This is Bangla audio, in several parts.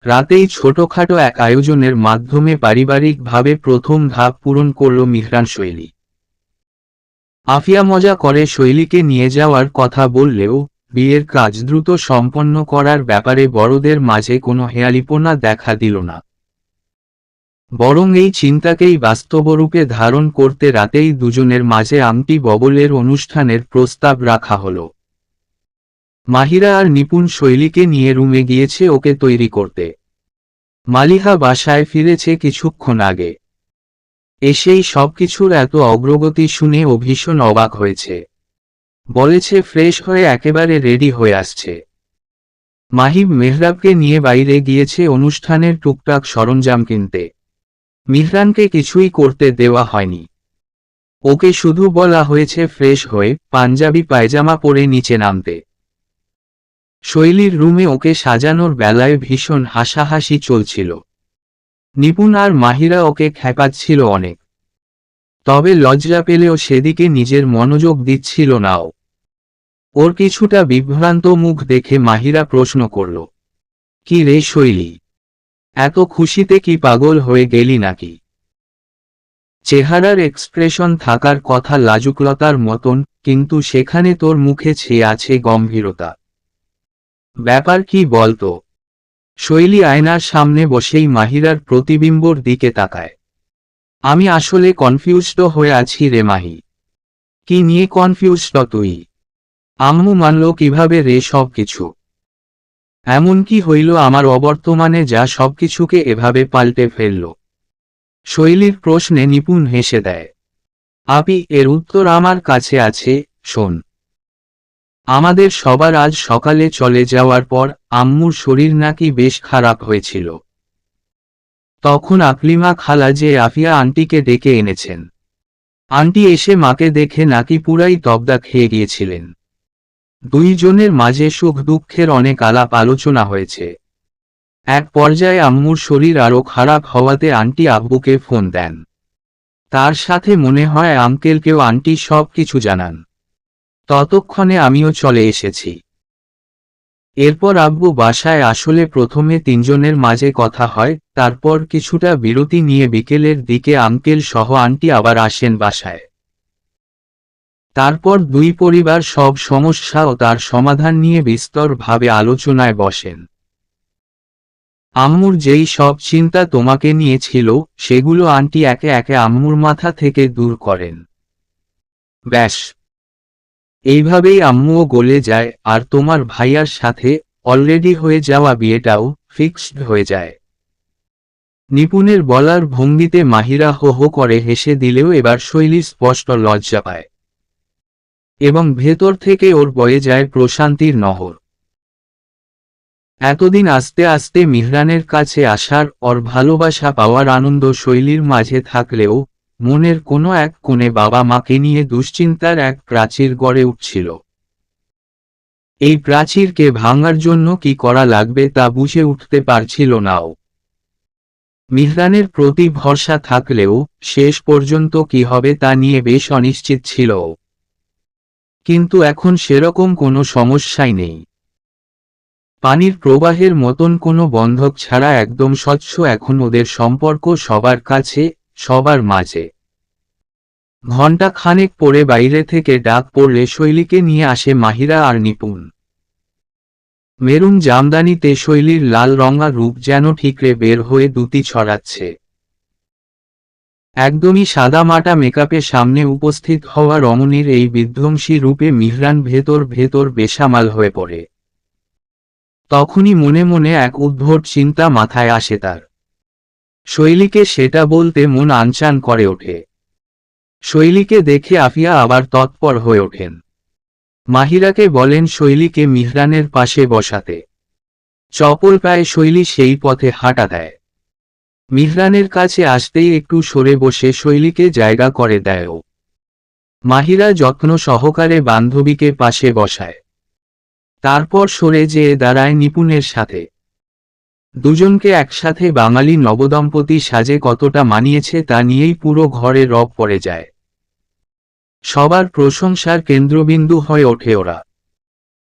রাতেই ছোটখাটো এক আয়োজনের মাধ্যমে পারিবারিকভাবে প্রথম ধাপ পূরণ করল মিহরান শৈলী। আফিয়া মজা করে শৈলীকে নিয়ে যাওয়ার কথা বললেও বিয়ের কাজ দ্রুত সম্পন্ন করার ব্যাপারে বড়দের মাঝে কোনো হেয়ালিপনা দেখা দিল না। বরং এই চিন্তাকেই বাস্তবরূপে ধারণ করতে রাতেই দুজনের মাঝে আংটি বদলের অনুষ্ঠানের প্রস্তাব রাখা হলো। মাহিরা আর নিপুণ শৈলীকে নিয়ে রুমে গিয়েছে ওকে তৈরি করতে। মালিহা বাসায় ফিরেছে কিছুক্ষণ আগে। এসেই সবকিছুর এত অগ্রগতি শুনে ও ভীষণ অবাক হয়েছে। বলেছে ফ্রেশ হয়ে একেবারে রেডি হয়ে আসছে। মাহিব মেহরাবকে নিয়ে বাইরে গিয়েছে অনুষ্ঠানের টুকটাক সরঞ্জাম কিনতে। মিহরানকে কিছুই করতে দেওয়া হয়নি। ওকে শুধু বলা হয়েছে ফ্রেশ হয়ে পাঞ্জাবি পায়জামা পরে নিচে নামতে। শৈলীর রুমে ওকে সাজানোর বেলায় ভীষণ হাসাহাসি চলছিল। নিপুণ আর মাহিরা ওকে খেপাচ্ছিল অনেক। তবে লজ্জা পেলেও সেদিকে নিজের মনোযোগ দিচ্ছিল না ও। ওর কিছুটা বিভ্রান্ত মুখ দেখে মাহিরা প্রশ্ন করল, কি রে শৈলী, এত খুশিতে কি পাগল হয়ে গেলি নাকি? চেহারার এক্সপ্রেশন থাকার কথা লাজুকলতার মতন, কিন্তু সেখানে তোর মুখে ছেয়ে আছে গম্ভীরতা। ব্যাপার কি বলতো? শৈলী আয়নার সামনে বসেই মাহিরার প্রতিবিম্বর দিকে তাকায়। আমি আসলে কনফিউজড হয়ে আছি রে মাহি। কি নিয়ে কনফিউজড তুই? আম্মু মানল কিভাবে রে সব কিছু? এমন কি হইল আমার অবর্তমানে যা সবকিছুকে এভাবে পাল্টে ফেলল? শৈলীর প্রশ্নে নিপুণ হেসে দেয়। আপি, এর উত্তর আমার কাছে আছে, শোন। আমাদের সবার আজ সকালে চলে যাওয়ার পর আম্মুর শরীর নাকি বেশ খারাপ হয়েছিল। তখন আকলিমা খালা যে আফিয়া আন্টিকে ডেকে এনেছেন। আন্টি এসে মাকে দেখে নাকি পুরাই তবদা খেয়ে গিয়েছিলেন। দুইজনের মাঝে সুখ দুঃখের অনেক আলাপ আলোচনা হয়েছে। এক পর্যায়ে আম্মুর শরীর আরও খারাপ হওয়াতে আন্টি আব্বুকে ফোন দেন। তার সাথে মনে হয় আঙ্কেলকেও আন্টি সব কিছু জানান। ততক্ষণে আমিও চলে এসেছি। এরপর আব্বু বাসায় আসলে প্রথমে তিনজনের মাঝে কথা হয়, তারপর কিছুটা বিরতি নিয়ে বিকেলের দিকে আঙ্কেল সহ আন্টি আবার আসেন বাসায়। তারপর দুই পরিবার সব সমস্যা ও তার সমাধান নিয়ে বিস্তরভাবে আলোচনায় বসেন। আম্মুর যেই সব চিন্তা তোমাকে নিয়ে ছিল সেগুলো আন্টি একে একে আম্মুর মাথা থেকে দূর করেন। ব্যাস, এইভাবেই আম্মুও গলে যায় আর তোমার ভাইয়ার সাথে অলরেডি হয়ে যাওয়া বিয়েটাও ফিক্সড হয়ে যায়। নিপুণের বলার ভঙ্গিতে মাহিরা হো হো করে হেসে দিলেও এবার শৈলী স্পষ্ট লজ্জা পায় এবং ভেতর থেকে ওর বয়ে যায় প্রশান্তির নহর। এতদিন আস্তে আস্তে মিহরানের কাছে আসার ওর ভালোবাসা পাওয়ার আনন্দ শৈলীর মাঝে থাকলেও মনের কোনো এক কোণে বাবা মাকে নিয়ে দুশ্চিন্তার এক প্রাচীর গড়ে উঠছিল। এই প্রাচীরকে ভাঙার জন্য কি করা লাগবে তা বুঝে উঠতে পারছিল না ও। মিহরানের প্রতি ভরসা থাকলেও শেষ পর্যন্ত কি হবে তা নিয়ে বেশ অনিশ্চিত ছিল ও। কিন্তু এখন সেরকম কোনো সমস্যাই নেই। পানির প্রবাহের মতন কোনো বন্ধক ছাড়া একদম স্বচ্ছ এখন ওদের সম্পর্ক সবার কাছে, সবার মাঝে। ঘণ্টা খানেক পরে বাইরে থেকে ডাক পড়লে শৈলীকে নিয়ে আসে মাহিরা আর নিপুণ। মেরুন জামদানিতে শৈলীর লাল রঙা রূপ যেন ঠিকরে বের হয়ে দুতি ছড়াচ্ছে। একদমই সাদামাটা মেকআপে সামনে উপস্থিত হওয়া রমণীর এই বিধ্বংসী রূপে মিহরান ভেতর ভেতর বেসামাল হয়ে পড়ে। তখনই মনে মনে এক উদ্ভট চিন্তা মাথায় আসে তার। শৈলীকে সেটা বলতে মন আনচান করে ওঠে। শৈলীকে দেখে আফিয়া আবার তৎপর হয়ে ওঠেন। মাহিরাকে বলেন শৈলীকে মিহরানের পাশে বসাতে। চপল পায়ে শৈলী সেই পথে হাঁটা দেয়। মিহরানের কাছে আসতেই একটু সরে বসে শৈলীকে জায়গা করে দেয় ও। মাহিরা যত্ন সহকারে বান্ধবীকে পাশে বসায়। তারপর সরে যেয়ে দাঁড়ায় নিপুণের সাথে। দুজনকে একসাথে বাঙালি নবদম্পতি সাজে কতটা মানিয়েছে তা নিয়েই পুরো ঘরে রব পড়ে যায়। সবার প্রশংসার কেন্দ্রবিন্দু হয়ে ওঠে ওরা।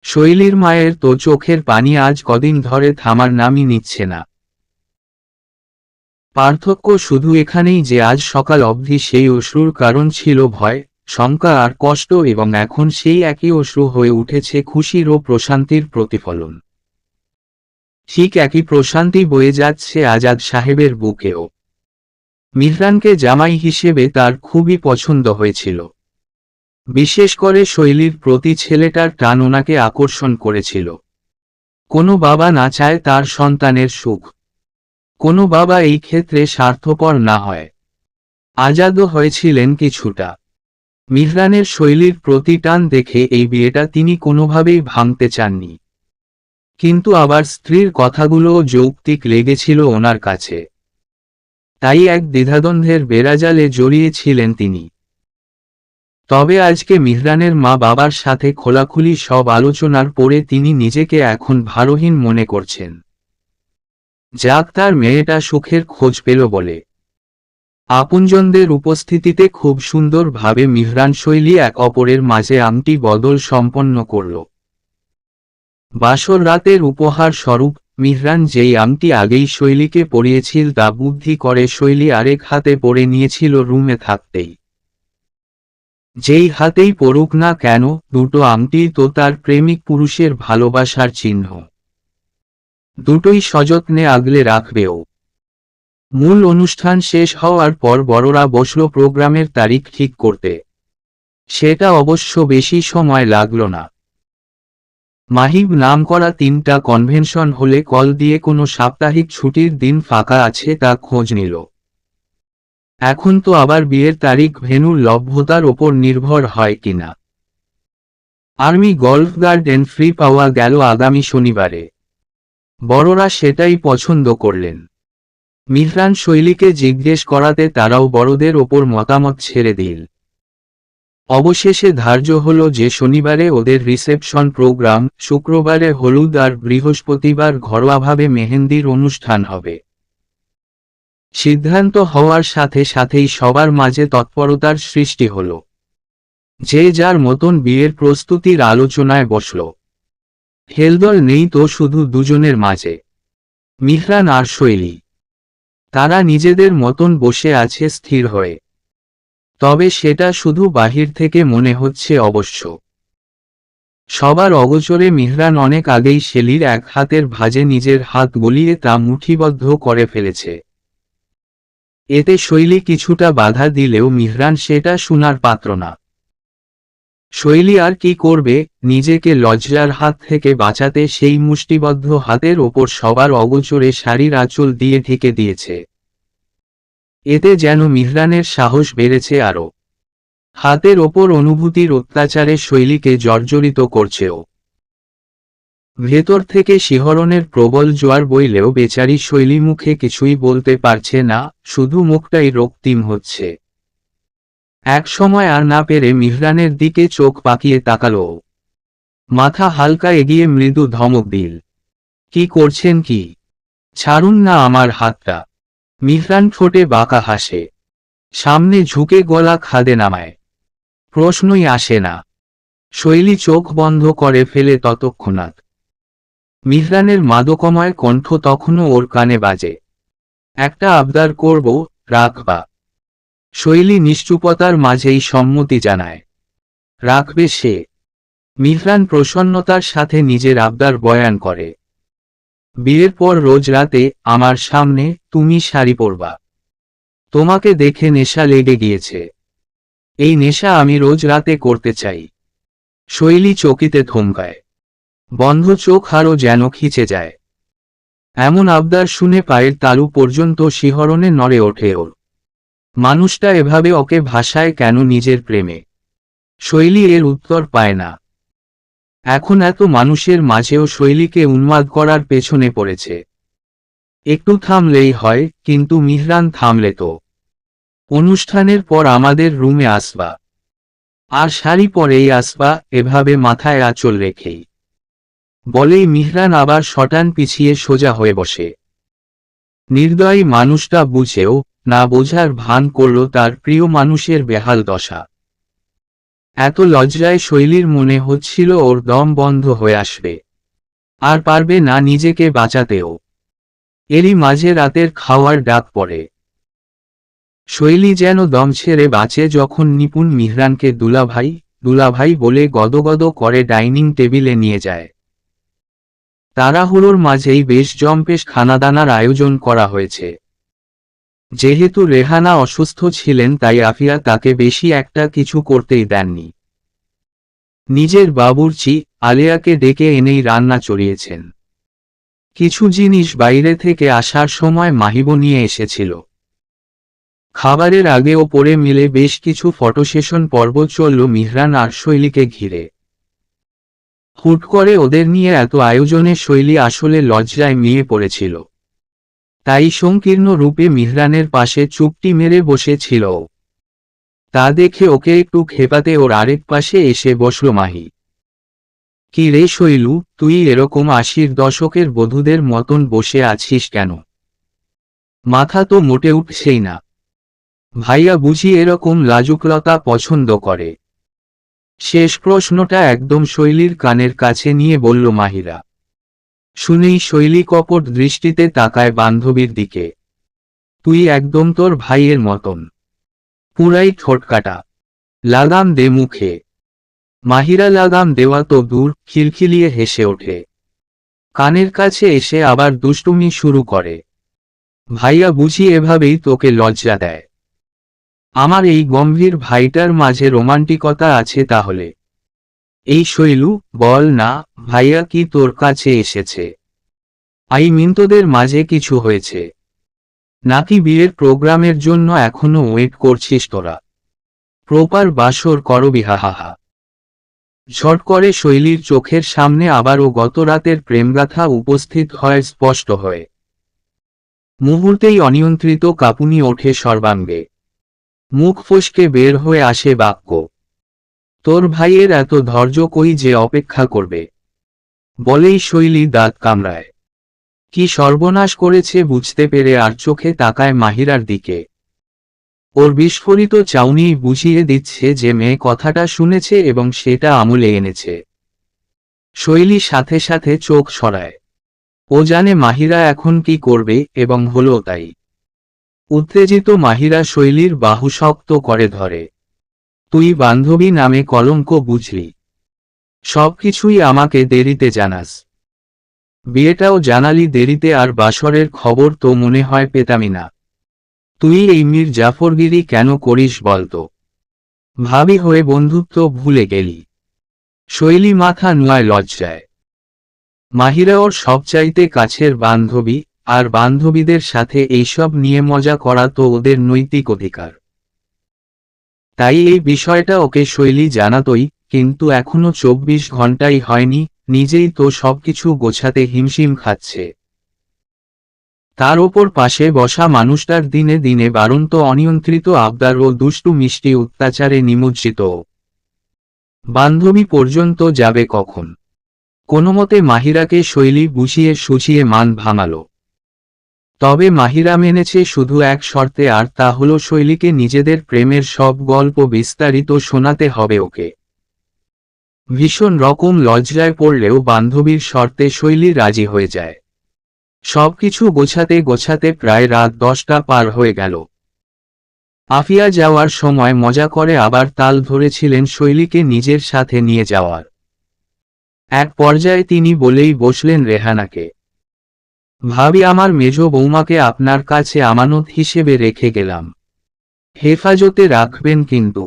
শৈলীর মায়ের তো চোখের পানি আজ কদিন ধরে থামার নামই নিচ্ছে না। পার্থক্য শুধু এখানেই যে আজ সকাল অবধি সেই অশ্রুর কারণ ছিল ভয়, শঙ্কা আর কষ্ট, এবং এখন সেই একই অশ্রু হয়ে উঠেছে খুশির ও প্রশান্তির প্রতিফলন। ঠিক একই প্রশান্তি বয়ে যাচ্ছে আজাদ সাহেবের বুকেও। মিহরানকে জামাই হিসেবে তার খুবই পছন্দ হয়েছিল। বিশেষ করে শৈলীর প্রতি ছেলেটার টান ওনাকে আকর্ষণ করেছিল। কোনো বাবা না চায় তার সন্তানের সুখ, কোনো বাবা এই ক্ষেত্রে স্বার্থপর না হয়। আজাদও হয়েছিলেন কিছুটা। মিহরানের শৈলীর প্রতি টান দেখে এই বিয়েটা তিনি কোনোভাবেই ভাঙতে চাননি। কিন্তু আবার স্ত্রীর কথাগুলোও যৌক্তিক লেগেছিল ওনার কাছে। তাই এক দ্বিধাদ্বন্দ্বের বেড়াজালে জড়িয়েছিলেন তিনি। তবে আজকে মিহরানের মা বাবার সাথে খোলাখুলি সব আলোচনার পরে তিনি নিজেকে এখন ভারহীন মনে করছেন। যাক, তার মেয়েটা সুখের খোঁজ পেল বলে। আপনজনদের উপস্থিতিতে খুব সুন্দরভাবে মিহরান শৈলী এক অপরের মাঝে আংটি বদল সম্পন্ন করল। বাসর রাতের উপহার স্বরূপ মিহরান যেই আংটি আগেই শৈলীকে পরিয়েছিল তা বুদ্ধি করে শৈলী আরেক হাতে পরে নিয়েছিল রুমে থাকতেই। যেই হাতেই পড়ুক না কেন, দুটো আংটি তো তার প্রেমিক পুরুষের ভালোবাসার চিহ্ন। দুটোই সযত্নে আগলে রাখবেও। মূল অনুষ্ঠান শেষ হওয়ার পর বড়রা বসল প্রোগ্রামের তারিখ ঠিক করতে। সেটা অবশ্য বেশি সময় লাগল না। মাহিব নাম করা 3টা কনভেনশন হলে কল দিয়ে কোনো সাপ্তাহিক ছুটির দিন ফাঁকা আছে তা খোঁজ নিল। এখন তো আবার বিয়ের তারিখ ভেন্যুর লভ্যতার ওপর নির্ভর হয় কিনা। আর্মি গল্ফ গার্ডেন ফ্রি পাওয়া গেল আগামী শনিবারে। বড়রা সেটাই পছন্দ করলেন। মিহরান শৈলীকে জিজ্ঞেস করাতে তারাও বড়দের ওপর মতামত ছেড়ে দিল। অবশেষে ধার্য হল যে শনিবারে ওদের রিসেপশন প্রোগ্রাম, শুক্রবারে হলুদ আর বৃহস্পতিবার ঘরোয়াভাবে মেহেন্দির অনুষ্ঠান হবে। সিদ্ধান্ত হওয়ার সাথে সাথেই সবার মাঝে তৎপরতার সৃষ্টি হল। যে যার মতন বিয়ের প্রস্তুতির আলোচনায় বসল। হেলদোল নেই তো শুধু দুজনের মাঝে, মিহরান আর শৈলী। তারা নিজেদের মতন বসে আছে স্থির হয়ে। তবে সেটা শুধু বাহির থেকে মনে হচ্ছে অবশ্য। সবার অগোচরে মিহরান অনেক আগেই শেলির এক হাতের ভাঁজে নিজের হাত গলিয়ে তা মুঠিবদ্ধ করে ফেলেছে। এতে শৈলী কিছুটা বাধা দিলেও মিহরান সেটা শোনার পাত্র না। শৈলী আর কি করবে, নিজেকে লজ্জার হাত থেকে বাঁচাতে সেই মুষ্টিবদ্ধ হাতের ওপর সবার অগোচরে শাড়ির আঁচল দিয়ে ঢেকে দিয়েছে। এতে যেন মিহরানের সাহস বেড়েছে আরও। হাতের ওপর অনুভূতির অত্যাচারে শৈলীকে জর্জরিত করছেও। ভেতর থেকে শিহরণের প্রবল জোয়ার বইলেও বেচারি শৈলী মুখে কিছুই বলতে পারছে না, শুধু মুখটাই রক্তিম হচ্ছে। এক সময় আর না পেরে মিহরানের দিকে চোখ পাকিয়ে তাকালো। মাথা হালকা এগিয়ে মৃদু ধমক দিল। কি করছেন কি? ছাড়ুন না আমার হাতটা। মিহরান ঠোঁটে বাঁকা হাসে। সামনে ঝুঁকে গলা খাদে নামায়। প্রশ্নই আসে না। শৈলী চোখ বন্ধ করে ফেলে ততক্ষণাৎ। মিহরানের মাদকময় কণ্ঠ তখনও ওর কানে বাজে। একটা আবদার করব, রাখবা? শৈলী নিশ্চুপতার মাঝেই সম্মতি জানায়। রাখবে সে। মিহরান প্রসন্নতার সাথে নিজের আবদার বয়ান করে। বিয়ের পর রোজ রাতে আমার সামনে তুমি শাড়ি পরবা। তোমাকে দেখে নেশা লেগে গিয়েছে। এই নেশা আমি রোজ রাতে করতে চাই। শৈলী চকিতে থমকায়। বন্ধ চোখ আরও যেন খিচে যায়। এমন আবদার শুনে পায়ের তালু পর্যন্ত শিহরণে নড়ে ওঠে ওর। মানুষটা এভাবে ওকে ভাষায় কেন নিজের প্রেমে? শৈলী এর উত্তর পায় না। এখন এত মানুষের মাঝেও শৈলীকে উন্মাদ করার পেছনে পড়েছে। একটু থামলেই হয়, কিন্তু মিহরান থামলে তো। অনুষ্ঠানের পর আমাদের রুমে আসবা। আর শাড়ি পরেই আসবা, এভাবে মাথায় আঁচল রেখেই। বলেই মিহরান আবার শটান পিছিয়ে সোজা হয়ে বসে। নির্দয়ী মানুষটা বুঝেও না বোঝার ভান করল তার প্রিয় মানুষের বেহাল দশা। এত লজ্জায় শৈলীর মনে হচ্ছিল ওর দম বন্ধ হয়ে আসবে। আর পারবে না নিজেকে বাঁচাতেও। এরই মাঝে রাতের খাওয়ার ডাক পড়ে। শৈলী যেন দম ছেড়ে বাঁচে যখন নিপুণ মিহরানকে দুলাভাই দুলাভাই বলে গদগদ করে ডাইনিং টেবিলে নিয়ে যায়। তাড়াহুড়োর মাঝেই বেশ জম্পেশ খানাদানার আয়োজন করা হয়েছে। যেহেতু রেহানা অসুস্থ ছিলেন তাই আফিয়া তাকে বেশি একটা কিছু করতেই দেননি। নিজের বাবুর্চি আলেয়াকে ডেকে এনেই রান্না চড়িয়েছেন। কিছু জিনিস বাইরে থেকে আসার সময় মাহিব নিয়ে এসেছিল। খাবারের আগে ওপরে মিলে বেশ কিছু ফটোসেশন পর্ব চলল মিহরান আর শৈলীকে ঘিরে। হুট করে ওদের নিয়ে এত আয়োজনে শৈলী আসলে লজ্জায় মিয়ে পড়েছিল। তাই সংকীর্ণ রূপে মিহরানের পাশে চুপটি মেরে বসেছিল ও। তা দেখে ওকে একটু খেপাতে ওর আরেক পাশে এসে বসল মাহি। কি রে শৈলু, তুই এরকম ৮০-র দশকের বধূদের মতন বসে আছিস কেন? মাথা তো মোটে উঠছেই না। ভাইয়া বুঝি এরকম লাজুকলতা পছন্দ করে? শেষ প্রশ্নটা একদম শৈলীর কানের কাছে নিয়ে বলল মাহিরা। শুনেই শৈলী কপট দৃষ্টিতে তাকায় বান্ধবীর দিকে। তুই একদম তোর ভাইয়ের মতন, পুরাই ঠোঁটকাটা। লাগাম দে মুখে। মাহিরা লাগাম দেওয়া তো দূর, খিলখিলিয়ে হেসে ওঠে। কানের কাছে এসে আবার দুষ্টুমি শুরু করে। ভাইয়া বুঝি এভাবেই তোকে লজ্জা দেয়? আমার এই গম্ভীর ভাইটার মাঝে রোমান্টিকতা আছে তাহলে? এই শৈলু, বল না, ভাইয়া কি তোর কাছে এসেছে? আই মিন তোদের মাঝে কিছু হয়েছে নাকি বিয়ের প্রোগ্রামের জন্য এখনো ওয়েট করছিস তোরা? প্রপার বাসর করবি হাহাহা। ঝট করে শৈলীর চোখের সামনে আবারও গত রাতের প্রেমগাথা উপস্থিত হয় স্পষ্ট হয়ে। মুহূর্তেই অনিয়ন্ত্রিত কাঁপুনি ওঠে সর্বাঙ্গে। মুখ ফসকে বের হয়ে আসে বাক্য, তোর ভাইয়ের এত ধৈর্য কই যে অপেক্ষা করবে? বলেই শৈলী দাঁত কামড়ায়। কি সর্বনাশ করেছে বুঝতে পেরে আর চোখে তাকায় মাহিরার দিকে। ওর বিস্ফোরিত চাউনি বুঝিয়ে দিচ্ছে যে মেয়ে কথাটা শুনেছে এবং সেটা আমলে এনেছে। শৈলী সাথে সাথে চোখ সরায়। ও জানে মাহিরা এখন কি করবে এবং হলো তাই। উত্তেজিত মাহিরা শৈলীর বাহু শক্ত করে ধরে। তুই বান্ধবী নামে কলঙ্ক বুঝলি? সবকিছুই আমাকে দেরিতে জানাস। বিয়েটাও জানালি দেরিতে, আর বাসরের খবর তো মনে হয় পেতামই না। তুই এই মীর জাফরগিরি কেন করিস বলতো? ভাবি হয়ে বন্ধুত্ব ভুলে গেলি? শৈলী মাথা নোয়ায় লজ্জায়। মাহিরা ওর সবচাইতে কাছের বান্ধবী, আর বান্ধবীদের সাথে এইসব নিয়ে মজা করা তো ওদের নৈতিক অধিকার। তাই এই বিষয়টা ওকে শৈলী জানাতই, কিন্তু এখনো ২৪ ঘন্টাই হয়নি, নিজেই তো সবকিছু গোছাতে হিমশিম খাচ্ছে। তার ওপর পাশে বসা মানুষটার দিনে দিনে বাড়ন্ত অনিয়ন্ত্রিত আবদার ও দুষ্টু মিষ্টি অত্যাচারে নিমজ্জিত। বান্ধবী পর্যন্ত যাবে কখন? কোনোমতে মাহিরাকে শৈলী বুঝিয়ে সুঝিয়ে মান ভাঙালো। তবে মাহিরা মেনেছে শুধু এক শর্তে, আর তা হলো শৈলীকে নিজেদের প্রেমের সব গল্প বিস্তারিত শোনাতে হবে ওকে। ভীষণ রকম লজ্জায় পড়লেও বান্ধবীর শর্তে শৈলী রাজি হয়ে যায়। সবকিছু গোছাতে গোছাতে প্রায় রাত 10টা পার হয়ে গেল। আফিয়া যাওয়ার সময় মজা করে আবার তাল ধরেছিলেন শৈলীকে নিজের সাথে নিয়ে যাওয়ার। এক পর্যায়ে তিনি বলেই বসলেন রেহানাকে, ভাবি আমার মেজ বৌমাকে আপনার কাছে আমানত হিসেবে রেখে গেলাম, হেফাজতে রাখবেন কিন্তু?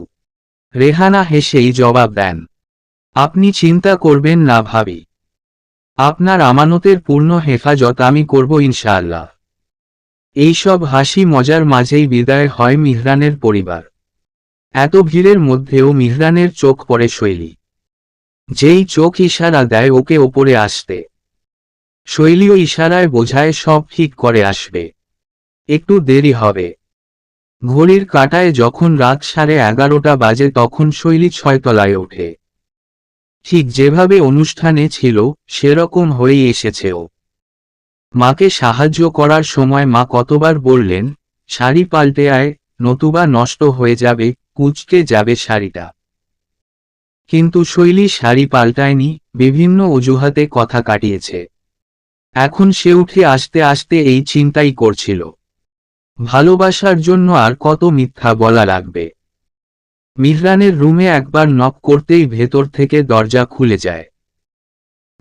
রেহানা হেসেই জবাব দেন, আপনি চিন্তা করবেন না ভাবি, আপনার আমানতের পূর্ণ হেফাজত আমি করব ইনশাআল্লাহ। এইসব হাসি মজার মাঝেই বিদায় হয় মিহরানের পরিবার। এত ভিড়ের মধ্যেও মিহরানের চোখ পড়ে শৈলী। যেই চোখ ইশারা দেয় ওকে ওপরে আসতে, শৈলীও ইশারায় বোঝায় সব ঠিক করে আসবে, একটু দেরি হবে। ঘড়ির কাঁটায় যখন রাত 11:30 বাজে তখন শৈলী 6 তলায় ওঠে। ঠিক যেভাবে অনুষ্ঠানে ছিল সেরকম হয়েই এসেছে ও। মাকে সাহায্য করার সময় মা কতবার বললেন, শাড়ি পাল্টে আয়, নতুবা নষ্ট হয়ে যাবে, কুঁচকে যাবে শাড়িটা। কিন্তু শৈলী শাড়ি পাল্টায়নি, বিভিন্ন অজুহাতে কথা কাটিয়েছে। এখন সে উঠে আসতে আসতে এই চিন্তাই করছিল, ভালোবাসার জন্য আর কত মিথ্যা বলা লাগবে। মিহরানের রুমে একবার নক করতেই ভেতর থেকে দরজা খুলে যায়।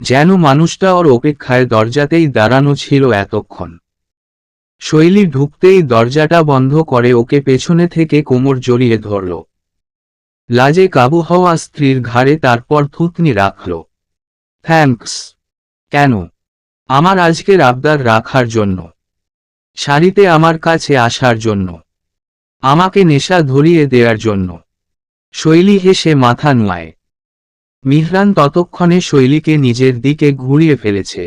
যেন মানুষটা ওর অপেক্ষায় দরজাতেই দাঁড়ানো ছিল এতক্ষণ। শৈলী ঢুকতেই দরজাটা বন্ধ করে ওকে পেছনে থেকে কোমর জড়িয়ে ধরল। লাজে কাবু হওয়া স্ত্রীর ঘাড়ে তারপর থুতনি রাখল। থ্যাঙ্কস। কেন? আমার আজকের আবদার রাখার জন্য, শাড়িতে আমার কাছে আসার জন্য, আমাকে নেশা ধরিয়ে দেওয়ার জন্য। শৈলী হেসে মাথা নোয়ায়। মিহরান ততক্ষণে শৈলীকে নিজের দিকে ঘুরিয়ে ফেলেছে।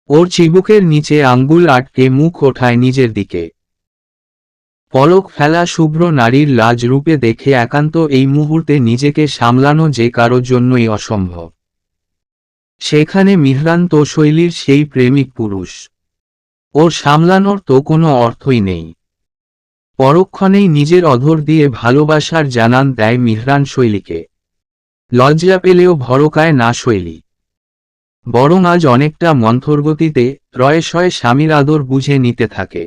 ওর চিবুকের নিচে আঙ্গুল আটকে মুখ ওঠায় নিজের দিকে। পলক ফেলা শুভ্র নারীর লাজ রূপে দেখে একান্ত এই মুহূর্তে নিজেকে সামলানো যে কারোর জন্যই অসম্ভব। সেখানে মিহরান তো শৈলীর সেই প্রেমিক পুরুষ, ওর সামলানোর তো কোনো অর্থই নেই। পরক্ষণেই নিজের অধর দিয়ে ভালোবাসার জানান দেয় মিহরান শৈলীকে। লজ্জা পেলেও ভরকায় না শৈলী, বরং আজ অনেকটা মন্থরগতিতে রয়ে স্বামীর আদর বুঝে নিতে থাকে।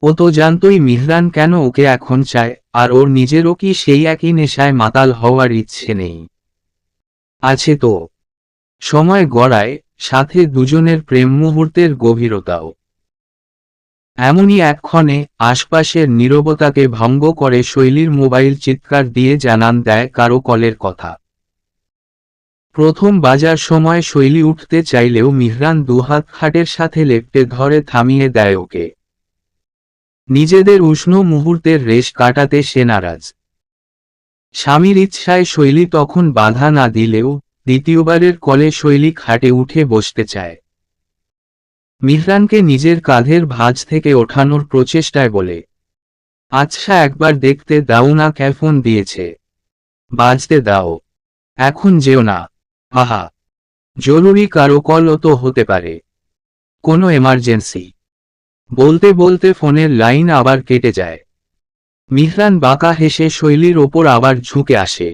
ও তো জানতই মিহরান কেন ওকে এখন চায়, আর ওর নিজেরও কি সেই একই নেশায় মাতাল হওয়ার ইচ্ছে নেই? আছে তো। সময় গড়ায়, সাথে দুজনের প্রেম মুহূর্তের গভীরতাও। এমনই একক্ষণে আশপাশের নীরবতাকে ভঙ্গ করে শৈলীর মোবাইল চিৎকার দিয়ে জানান দেয় কারো কলের কথা। প্রথম বাজার সময় শৈলী উঠতে চাইলেও মিহরান দুহাত খাটের সাথে লেপ্টে ধরে থামিয়ে দেয় ওকে। নিজেদের উষ্ণ মুহূর্তের রেশ কাটাতে সে নারাজ। স্বামীর ইচ্ছায় শৈলী তখন বাধা না দিলেও দ্বিতীয়বারের কলে শৈলী খাটে উঠে বসতে চায়। মিহরানকে নিজের কাঁধের ভাঁজ থেকে ওঠানোর প্রচেষ্টায় বলে, আচ্ছা একবার দেখতে দাও না, ফোন দিয়েছে, বাজতে দাও, এখন যেও না। আহা, জরুরি কারো কলও তো হতে পারে, কোনো এমার্জেন্সি। বলতে বলতে ফোনের লাইন আবার কেটে যায়। মিহরান বাঁকা হেসে শৈলীর ওপর আবার ঝুঁকে আসে।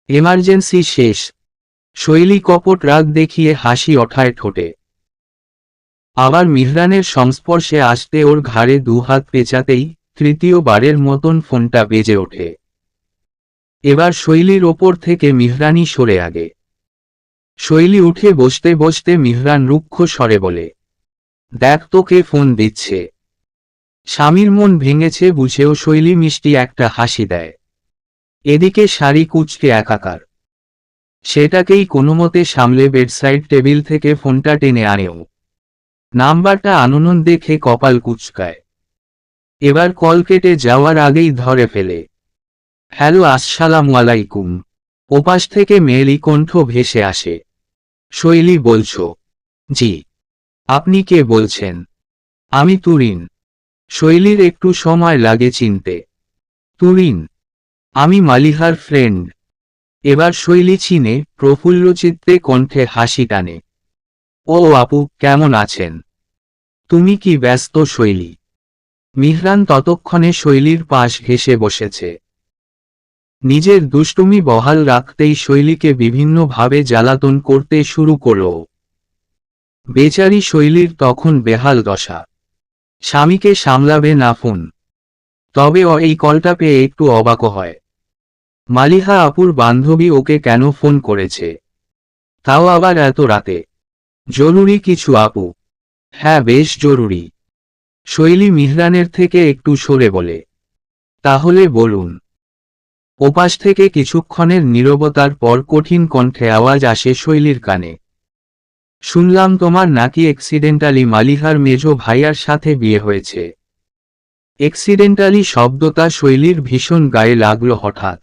এমার্জেন্সি শেষ। শৈলী কপট রাগ দেখিয়ে হাসি ওঠায় ঠোঁটে। আবার মিহরানের সংস্পর্শে আসতে ওর ঘাড়ে দুহাত পেঁচাতেই তৃতীয়বারের মতন ফোনটা বেজে ওঠে। এবার শৈলীর ওপর থেকে মিহরানই সরে আগে। শৈলী উঠে বসতে বসতে মিহরান রুক্ষ স্বরে বলে, দেখ তোকে ফোন দিচ্ছে। স্বামীর মন ভেঙেছে বুঝেও শৈলী মিষ্টি একটা হাসি দেয়। এদিকে শাড়ি কুঁচকে একাকার। সেটাকেই কোনোমতে সামলে বেডসাইড টেবিল থেকে ফোনটা টেনে আনেও। নাম্বারটা আননোন দেখে কপাল কুঁচকায়। এবার কল কেটে যাওয়ার আগেই ধরে ফেলে। হ্যালো, আসসালামু আলাইকুম। ওপাশ থেকে মেয়েলি কণ্ঠ ভেসে আসে। শৈলী বলছো? জি। আপনি কে বলছেন? আমি তুরিন। শৈলীর একটু সময় লাগে চিনতে। তুরিন? আমি মালিহার ফ্রেন্ড। এবার শৈলী চিনে, প্রফুল্লচিত্তে কণ্ঠে হাসি টানে। ও আপু, কেমন আছেন? তুমি কি ব্যস্ত শৈলী? মিহরান ততক্ষণে শৈলীর পাশ ঘেঁষে বসেছে। নিজের দুষ্টুমি বহাল রাখতেই শৈলীকে বিভিন্নভাবে জ্বালাতন করতে শুরু করল। বেচারি শৈলীর তখন বেহাল দশা। স্বামীকে সামলাবে না ফোন। তবে ও এই কলটা পেয়ে একটু অবাক হয়। মালিহা আপুর বান্ধবী ওকে কেন ফোন করেছে, তাও আবার এত রাতে? জরুরি কিছু আপু? হ্যাঁ, বেশ জরুরি। শৈলী মিহরানের থেকে একটু সরে বলে, তাহলে বলুন। ওপাশ থেকে কিছুক্ষণের নীরবতার পর কঠিন কণ্ঠে আওয়াজ আসে শৈলীর কানে। শুনলাম তোমার নাকি অ্যাক্সিডেন্টালি মালিহার মেজ ভাইয়ার সাথে বিয়ে হয়েছে। অ্যাক্সিডেন্টালি শব্দটা শৈলীর ভীষণ গায়ে লাগলো হঠাৎ।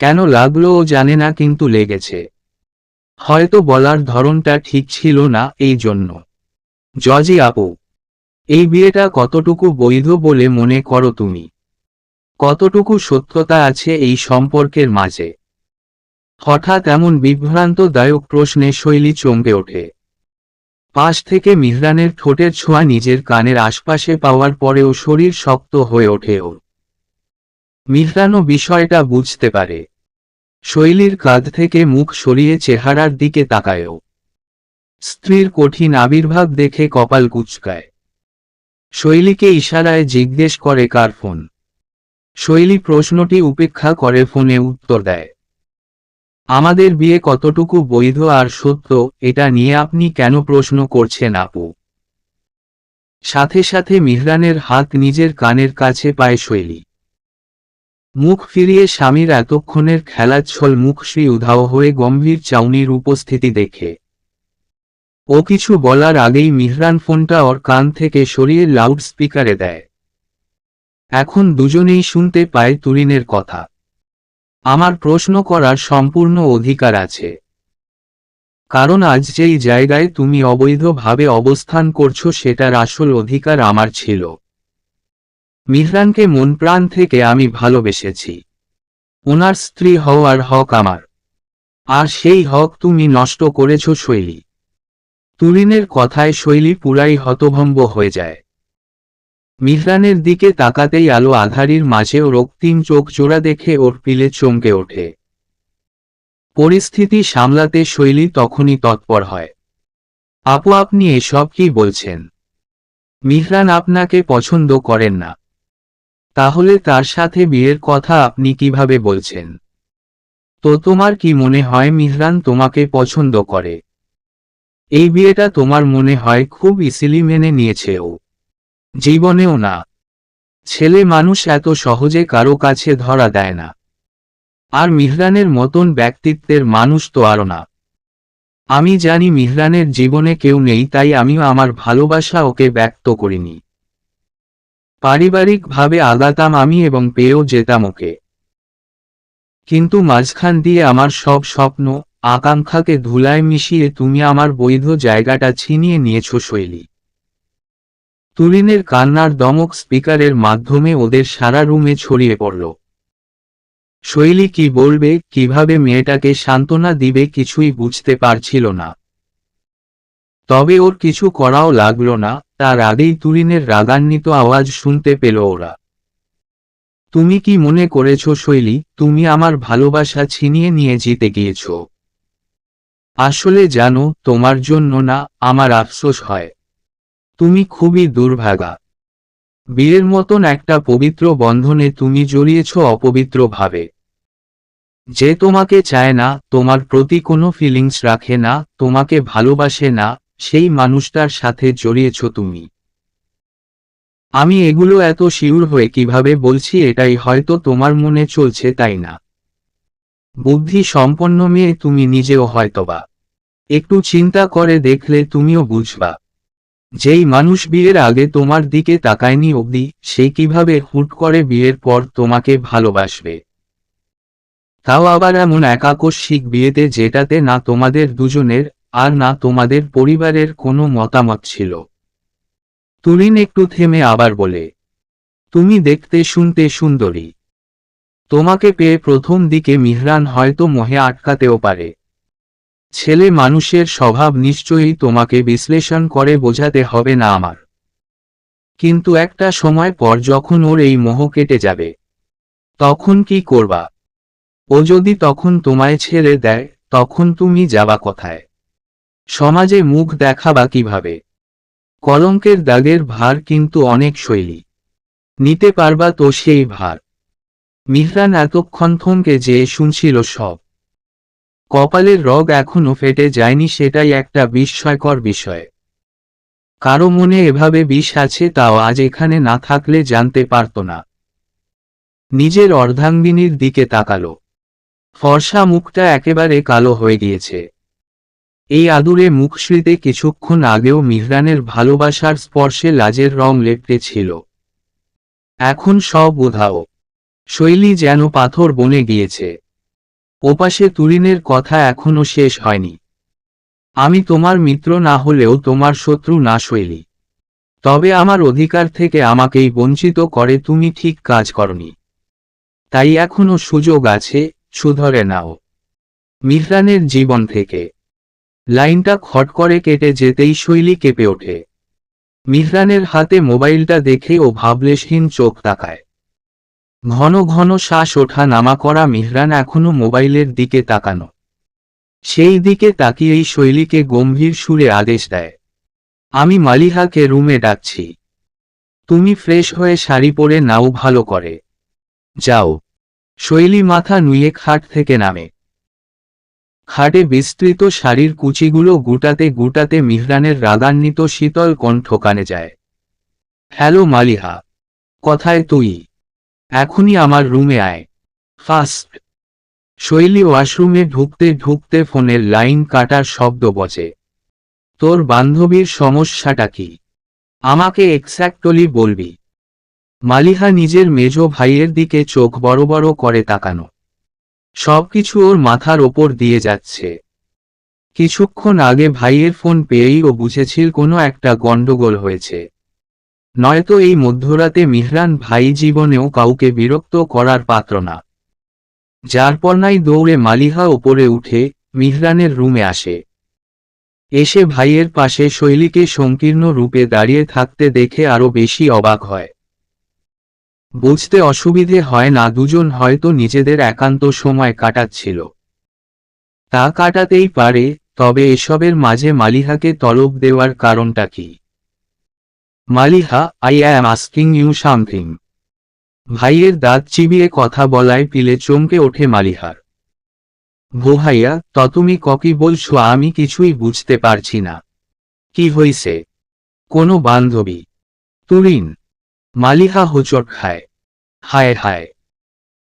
কেন লাগলো ও জানে না, কিন্তু লেগেছে। হয়তো বলার ধরনটা ঠিক ছিল না, এই জন্য। জজি আপু, এই বিয়েটা কতটুকু বৈধ বলে মনে করো তুমি? কতটুকু সত্যতা আছে এই সম্পর্কের মাঝে? হঠাৎ এমন বিভ্রান্তদায়ক প্রশ্নে শৈলী চমকে ওঠে। পাশ থেকে মিহরানের ঠোঁটের ছোঁয়া নিজের কানের আশপাশে পাওয়ার পরেও শরীর শক্ত হয়ে ওঠে ওর। মিহরানও বিষয়টা বুঝতে পারে। শৈলীর কাঁধ থেকে মুখ সরিয়ে চেহারার দিকে তাকায়ও। স্ত্রীর কঠিন আবির্ভাব দেখে কপাল কুঁচকায়। শৈলীকে ইশারায় জিজ্ঞেস করে কার ফোন। শৈলী প্রশ্নটি উপেক্ষা করে ফোনে উত্তর দেয়, আমাদের বিয়ে কতটুকু বৈধ আর সত্য এটা নিয়ে আপনি কেন প্রশ্ন করছেন আপু? সাথে সাথে মিহরানের হাত নিজের কানের কাছে পায় শৈলী। মুখ ফিরিয়ে স্বামীর এতক্ষণের খেলাচ্ছল মুখশ্রী উধাও হয়ে গম্ভীর চাউনির উপস্থিতি দেখে। ও কিছু বলার আগেই মিহরান ফোনটা ওর কান থেকে সরিয়ে লাউড স্পিকারে দেয়। এখন দুজনেই শুনতে পায় তুরিনের কথা। আমার প্রশ্ন করার সম্পূর্ণ অধিকার আছে, কারণ আজ যেই জায়গায় তুমি অবৈধভাবে অবস্থান করছো সেটার আসল অধিকার আমার ছিল। মিহরানকে মন প্রাণ থেকে আমি ভালোবেসেছি। ওনার স্ত্রী হওয়ার হক আমার, আর সেই হক তুমি নষ্ট করেছ শৈলী। তুরিনের কথায় শৈলী পুরাই হতভম্ব হয়ে যায়। মিহরানের দিকে তাকাতেই আলো আধারির মাঝেও রক্তিম চোখ জোড়া দেখে ওর পিলে চমকে ওঠে। পরিস্থিতি সামলাতে শৈলী তখনই তৎপর হয়, আপু আপনি এসব কি বলছেন? মিহরান আপনাকে পছন্দ করেন না, তাহলে তার সাথে বিয়ের কথা আপনি কিভাবে বলছেন? তো তোমার কি মনে হয় মিহরান তোমাকে পছন্দ করে? এই বিয়েটা তোমার মনে হয় খুব ইজিলি মেনে নিয়েছে ও? জীবনেও না। ছেলে মানুষ এত সহজে কারো কাছে ধরা দেয় না, আর মিহরানের মতন ব্যক্তিত্বের মানুষ তো আরও না। আমি জানি মিহরানের জীবনে কেউ নেই, তাই আমিও আমার ভালোবাসা ওকে ব্যক্ত করিনি। পারিবারিকভাবে আগাতাম আমি এবং পেয়েও যেতাম ওকে, কিন্তু মাঝখান দিয়ে আমার সব স্বপ্ন আকাঙ্ক্ষাকে ধুলায় মিশিয়ে তুমি আমার বৈধ জায়গাটা ছিনিয়ে নিয়েছ শৈলী। তুরিনের কান্নার দমক স্পিকারের মাধ্যমে ওদের সারা রুমে ছড়িয়ে পড়ল। শৈলী কি বলবে, কিভাবে মেয়েটাকে সান্ত্বনা দিবে কিছুই বুঝতে পারছিল না। তবে ওর কিছু করাও লাগলো না, তার আগেই তুরিনের রাগান্বিত আওয়াজ শুনতে পেল ওরা। তুমি কি মনে করেছ শৈলী তুমি আমার ভালোবাসা ছিনিয়ে নিয়ে জিতে গিয়েছ? আসলে জানো, তোমার জন্য না, আমার আফসোস হয়। তুমি খুবই দুর্ভাগা। বিয়ের মতন একটা পবিত্র বন্ধনে তুমি জড়িয়েছ অপবিত্রভাবে। যে তোমাকে চায় না, তোমার প্রতি কোনো ফিলিংস রাখে না, তোমাকে ভালোবাসে না, সেই মানুষটার সাথে জড়িয়েছ তুমি। আমি এগুলো এত শিউর হয়ে কিভাবে বলছি এটাই হয়তো তোমার মনে চলছে, তাই না? বুদ্ধি সম্পন্ন মেয়ে তুমি নিজেও হয়তোবা। একটু চিন্তা করে দেখলে তুমিও বুঝবা, যেই মানুষ বিয়ের আগে তোমার দিকে তাকায়নি অবধি, সে কিভাবে হুট করে বিয়ের পর তোমাকে ভালোবাসবে। তাও আবার এমন এক আকস্মিক বিয়েতে যেটাতে না তোমাদের দুজনের আর না তোমাদের পরিবারের কোনো মতামত ছিল। তুরিন একটু থেমে আবার বলে, তুমি দেখতে শুনতে সুন্দরী। তোমাকে পেয়ে প্রথম দিকে মিহরান হয়তো মোহে আটকাতেও পারে। ছেলে মানুষের স্বভাব নিশ্চয়ই তোমাকে বিশ্লেষণ করে বোঝাতে হবে না আমার। কিন্তু একটা সময় পর যখন ওর এই মোহ কেটে যাবে, তখন কি করবা? ও যদি তখন তোমায় ছেড়ে দেয়, তখন তুমি যাবা কোথায়? সমাজে মুখ দেখাবা কিভাবে? কলঙ্কের দাগের ভার কিন্তু অনেক শৈলী। নিতে পারবা তো সেই ভার? মিহরান এতক্ষণ থমকে যেয়ে শুনছিল সব। কপালের রগ এখনো ফেটে যায়নি, সেটাই একটা বিস্ময়কর বিষয়। কারো মনে এভাবে বিষ আছে তাও আজ এখানে না থাকলে জানতে পারত না। নিজের অর্ধাঙ্গিনীর দিকে তাকালো। ফর্সা মুখটা একেবারে কালো হয়ে গিয়েছে। এই আদুরে মুখশ্রীতে কিছুক্ষণ আগেও মিহরানের ভালোবাসার স্পর্শে লাজের রং লেপ্টে ছিল। এখন সব উধাও। শৈলী যেন পাথর বনে গিয়েছে। ওপাশে তুরিনের কথা এখনো শেষ হয়নি। আমি তোমার মিত্র না হলেও তোমার শত্রু না শৈলী। তবে আমার অধিকার থেকে আমাকেই বঞ্চিত করে তুমি ঠিক কাজ করনি। তাই এখনো সুযোগ আছে, শুধরে নাও। মিহরানের জীবন থেকে লাইনটা খট করে কেটে যেতেই শৈলী কেঁপে ওঠে। মিহরানের হাতে মোবাইলটা দেখে ও ভাবলেশহীন চোখ তাকায়। ঘন ঘন শ্বাস ওঠা নামা করা মিহরান এখনো মোবাইলের দিকে তাকানো। সেই দিকে তাকিয়েই শৈলীকে গম্ভীর সুরে আদেশ দেয়, আমি মালিহাকে রুমে ডাকছি। তুমি ফ্রেশ হয়ে শাড়ি পরে নাও ভালো করে। যাও। শৈলী মাথা নুয়ে খাট থেকে নামে। খাটে বিস্তৃত শাড়ির কুচিগুলো গুটাতে গুটাতে মিহরানের রাগান্বিত শীতল কণ্ঠ কানে যায়। হ্যালো মালিহা, কোথায় তুই? এখনই আমার রুমে আয়, ফাস্ট। শৈলী ওয়াশরুমে ঢুকতে ঢুকতে ফোনের লাইন কাটার শব্দ বজে। তোর বান্ধবীর সমস্যাটা কি? আমাকে এক্স্যাক্টলি বলবি। মালিহা নিজের মেজ ভাইয়ের দিকে চোখ বড় বড় করে তাকানো। সবকিছু ওর মাথার ওপর দিয়ে যাচ্ছে। কিছুক্ষণ আগে ভাইয়ের ফোন পেয়েই ও বুঝেছিল কোনো একটা গন্ডগোল হয়েছে। নয়তো এই মধ্যরাতে মিহরান ভাই জীবনেও কাউকে বিরক্ত করার পাত্র না। যারপরনাই দৌড়ে মালিহা ওপরে উঠে মিহরানের রুমে আসে। এসে ভাইয়ের পাশে শৈলীকে সংকীর্ণ রূপে দাঁড়িয়ে থাকতে দেখে আরো বেশি অবাক হয়। বুঝতে অসুবিধে হয় না দুজন হয়তো নিজেদের একান্ত সময় কাটাচ্ছিল। তা কাটাতেই পারে, তবে এসবের মাঝে মালিহাকে তলব দেওয়ার কারণটা কি? Maliha, I am asking you something. ভাইয়ের দাঁত চিবিয়ে কথা বলায় পিলে চমকে ওঠে মালিহার। ভাইয়া, তুমি ককি বলছো? আমি কিছুই বুঝতে পারছি না। কি হইছে? কোনো বান্ধবী? তুরিন? মালিহা হোঁচট খায়। হায় হায়,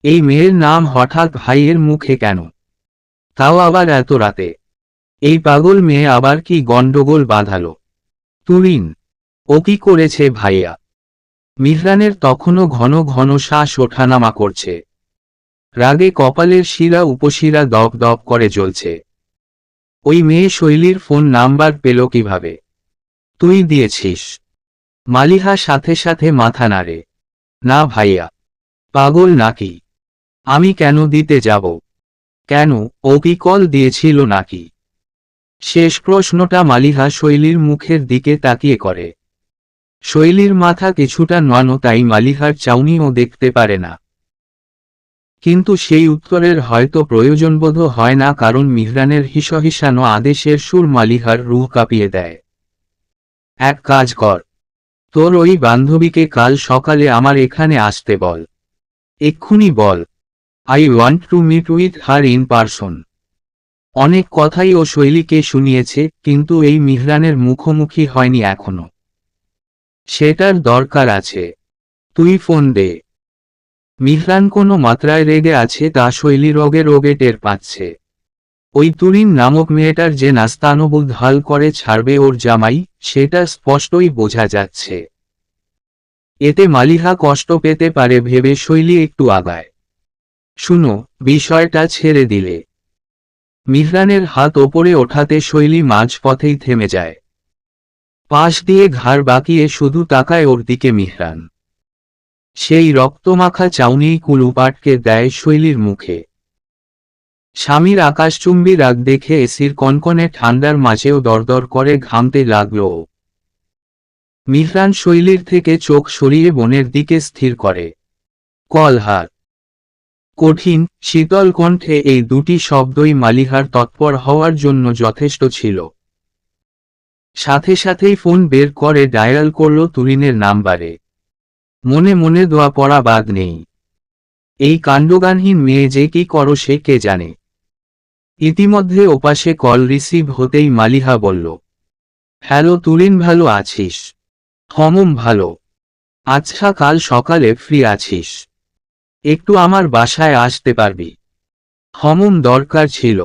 এই মেয়ের নাম হঠাৎ ভাইয়ের মুখে কেন? তাও আবার এত রাতে? এই পাগল মেয়ে আবার কি গন্ডগোল বাঁধালো? তুরিন? ও কি করেছে ভাইয়া? মিহরানের তখনও ঘন ঘন শ্বাস ওঠানামা করছে। রাগে কপালের শিরা উপশিরা দপ দপ করে জ্বলছে। ওই মেয়ে শৈলীর ফোন নাম্বার পেল কিভাবে? তুই দিয়েছিস? মালিহা সাথে সাথে মাথা নাড়ে। না ভাইয়া। পাগল নাকি? আমি কেন দিতে যাব? কেন, ও কি কল দিয়েছিল নাকি? শেষ প্রশ্নটা মালিহা শৈলীর মুখের দিকে তাকিয়ে করে। শৈলীর মাথা কিছুটা নোয়ানো, তাই মালিহার চাউনিও দেখতে পারে না। কিন্তু সেই উত্তরের হয়তো প্রয়োজনবোধ হয় না, কারণ মিহরানের হিসহিসানো আদেশের সুর মালিহার রুহ কাঁপিয়ে দেয়। এক কাজ কর, তোর ওই বান্ধবীকে কাল সকালে আমার এখানে আসতে বল। এক্ষুনি বল। I want to meet with her in person. অনেক কথাই ও শৈলীকে শুনিয়েছে, কিন্তু এই মিহরানের মুখোমুখি হয়নি এখনো। সেটার দরকার আছে। তুই ফোন দে। মিহরান কোনো মাত্রায় রেগে আছে তা শৈলী রোগে রোগে টের পাচ্ছে। ওই তুরিন নামক মেয়েটার যে নাস্তানুবোধ হাল করে ছাড়বে ওর জামাই, সেটা স্পষ্টই বোঝা যাচ্ছে। এতে মালিহা কষ্ট পেতে পারে ভেবে শৈলী একটু আগায়। শুনো, বিষয়টা ছেড়ে দিলে। মিহরানের হাত ওপরে ওঠাতে শৈলী মাঝপথেই থেমে যায়। পাশ দিয়ে ঘাড় বাঁকিয়ে শুধু তাকায় ওর দিকে মিহরান। সেই রক্তমাখা চাউনিই কুলুপ আটকে দেয় শৈলীর মুখে। স্বামীর আকাশচুম্বী রাগ দেখে এসির কনকনে ঠান্ডার মাঝেও দরদর করে ঘামতে লাগল ও। মিহরান শৈলীর থেকে চোখ সরিয়ে বোনের দিকে স্থির করে। কলহার। কঠিন, শীতল কণ্ঠে এই দুটি শব্দই মালিহার তৎপর হওয়ার জন্য যথেষ্ট ছিল। সাথে সাথেই ফোন বের করে ডায়াল করল তুরিনের নাম্বারে। মনে মনে দোয়া পড়া বাদ নেই। এই কাণ্ডজ্ঞানহীন মেয়ে যে কি করো সে কে জানে। ইতিমধ্যে ওপাশে কল রিসিভ হতেই মালিহা বলল, হ্যালো তুরিন, ভালো আছিস? ভালো। আচ্ছা, কাল সকালে ফ্রি আছিস? একটু আমার বাসায় আসতে পারবি? দরকার ছিল।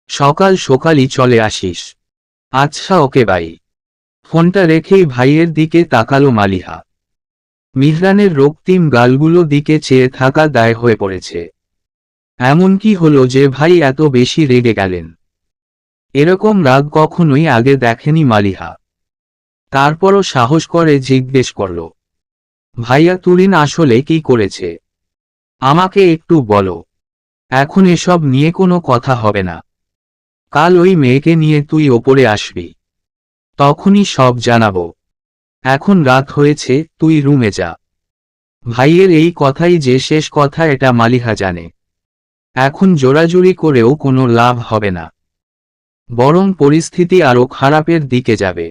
সকাল সকালই চলে আসিস। আচ্ছা ওকে বাই। ফোনটা রেখেই ভাইয়ের দিকে তাকালো মালিহা। মিহরানের রক্তিম গালগুলো দিকে চেয়ে থাকা দায় হয়ে পড়েছে। এমন কি হলো যে ভাই এত বেশি রেগে গেলেন? এরকম রাগ কখনোই আগে দেখেনি মালিহা। তারপরও সাহস করে জিজ্ঞেস করল, ভাইয়া তুরিন আসলে কি করেছে? আমাকে একটু বলো। এখন এসব নিয়ে কোনো কথা হবে না। কাল ওই মেয়েকে নিয়ে তুই ওপরে আসবি। তখনই সব জানাবো। এখন রাত হয়েছে, তুই রুমে যা। ভাইয়ের এই কথাই যে শেষ কথা এটা মালিহা জানে। এখন জোরাজুরি করেও কোনো লাভ হবে না। বরং পরিস্থিতি আরও খারাপের দিকে যাবে।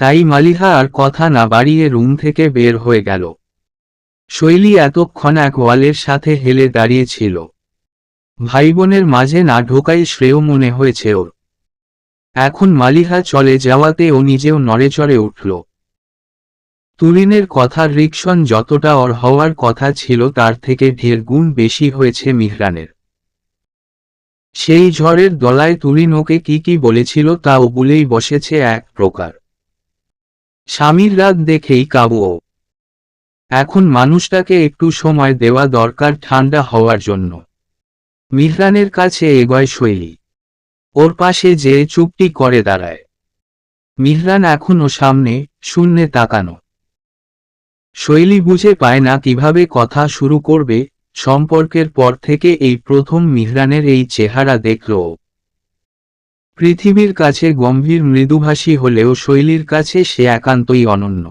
তাই মালিহা আর কথা না বাড়িয়ে রুম থেকে বের হয়ে গেল। শৈলী এতক্ষণ এক ওয়ালের সাথে হেলে দাঁড়িয়েছিল। ভাইবোনের মাঝে না ঢোকাই শ্রেয় মনে হয়েছে ওর। এখন মালিহা চলে যাওয়াতে ও নিজেও নড়েচড়ে উঠল। তুলিনের কথার রিকশন যতটা ওর হওয়ার কথা ছিল তার থেকে ঢের গুণ বেশি হয়েছে মিহরানের। সেই ঝড়ের দলায় তুলিন ওকে কি বলেছিল তা ও বলেই বসেছে এক প্রকার। স্বামীর রাগ দেখেই কাবু ও। এখন মানুষটাকে একটু সময় দেওয়া দরকার ঠান্ডা হওয়ার জন্য। মিহরানের কাছে এগোয় শৈলী। ওর পাশে যেয়ে চুপটি করে দাঁড়ায়। মিহরান এখনও সামনে, শূন্যে তাকানো। শৈলী বুঝে পায় না কিভাবে কথা শুরু করবে। সম্পর্কের পর থেকে এই প্রথম মিহরানের এই চেহারা দেখল ও। পৃথিবীর কাছে গম্ভীর মৃদুভাষী হলেও শৈলীর কাছে সে একান্তই অনন্য।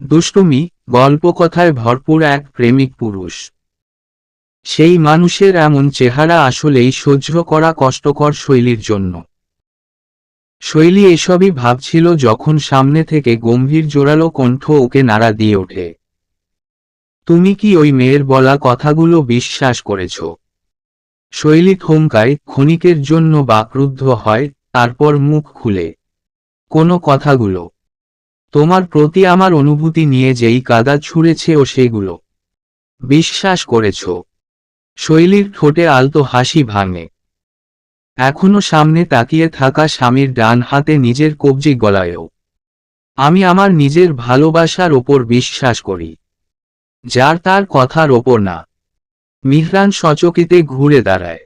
দুষ্টুমি, গল্পকথায় ভরপুর এক প্রেমিক পুরুষ। সেই মানুষের এমন চেহারা আসলেই সহ্য করা কষ্টকর শৈলীর জন্য। শৈলী এসবই ভাবছিল যখন সামনে থেকে গম্ভীর জোরালো কণ্ঠ ওকে নাড়া দিয়ে ওঠে। তুমি কি ওই মেয়ের বলা কথাগুলো বিশ্বাস করেছ? শৈলী থমকায়, ক্ষণিকের জন্য বাকরুদ্ধ হয়, তারপর মুখ খুলে। কোনো কথাগুলো? তোমার প্রতি আমার অনুভূতি নিয়ে যেই কাদা ছুঁড়েছে ও সেগুলো বিশ্বাস করেছ? শৈলীর ঠোঁটে আলতো হাসি ভাঙে। এখনো সামনে তাকিয়ে থাকা স্বামীর ডান হাতে নিজের কবজি গলায়ও। আমি আমার নিজের ভালোবাসার ওপর বিশ্বাস করি, যার তার কথার ওপর না। মিহরান সচকিতে ঘুরে দাঁড়ায়।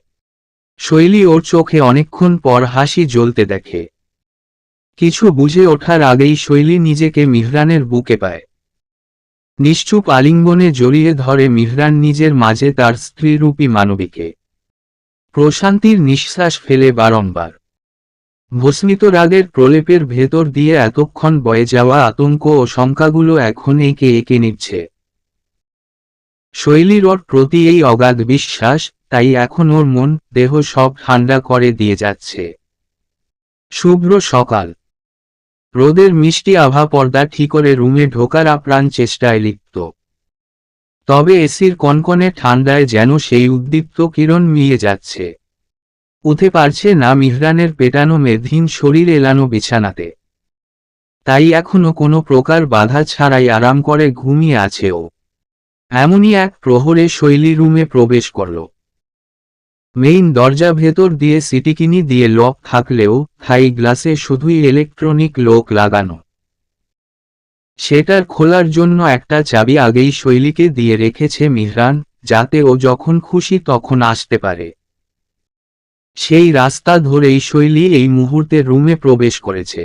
শৈলী ওর চোখে অনেকক্ষণ পর হাসি জ্বলতে দেখে। কিছু বুঝে ওঠার আগেই শৈলী নিজেকে মিহরানের বুকে পায়। নিশ্চুপ আলিঙ্গনে জড়িয়ে ধরে মিহরান নিজের মাঝে তার স্ত্রীরূপী মানবীকে। প্রশান্তির নিঃশ্বাস ফেলে বারংবার। ভস্মিত রাগের প্রলেপের ভেতর দিয়ে এতক্ষণ বয়ে যাওয়া আতঙ্ক ও শঙ্কাগুলো এখন একে একে নিচ্ছে। শৈলীর ওর প্রতি এই অগাধ বিশ্বাস, তাই এখন ওর মন, দেহ সব ঠান্ডা করে দিয়ে যাচ্ছে। শুভ্র সকাল। রোদের মিষ্টি আভা পর্দা ঠিক করে রুমে ঢোকার আপ্রাণ চেষ্টায় লিপ্ত। তবে এসির কনকনে ঠান্ডায় যেন সেই উদ্দীপ্ত কিরণ মিয়ে যাচ্ছে। উঠে পারছে না মিহরানের পেটানো মেদহীন শরীর এলানো বিছানাতে। তাই এখনো কোনো প্রকার বাধা ছাড়াই আরাম করে ঘুমিয়ে আছে ও। এমনই এক প্রহরে শৈলী রুমে প্রবেশ করল। মেইন দরজা ভেতর দিয়ে সিটিকিনি দিয়ে লক থাকলেও থাই গ্লাসে শুধুই ইলেকট্রনিক লক লাগানো। সেটার খোলার জন্য একটা চাবি আগেই শৈলীকে দিয়ে রেখেছে মিহরান, যাতে ও যখন খুশি তখন আসতে পারে। সেই রাস্তা ধরেই শৈলী এই মুহূর্তে রুমে প্রবেশ করেছে।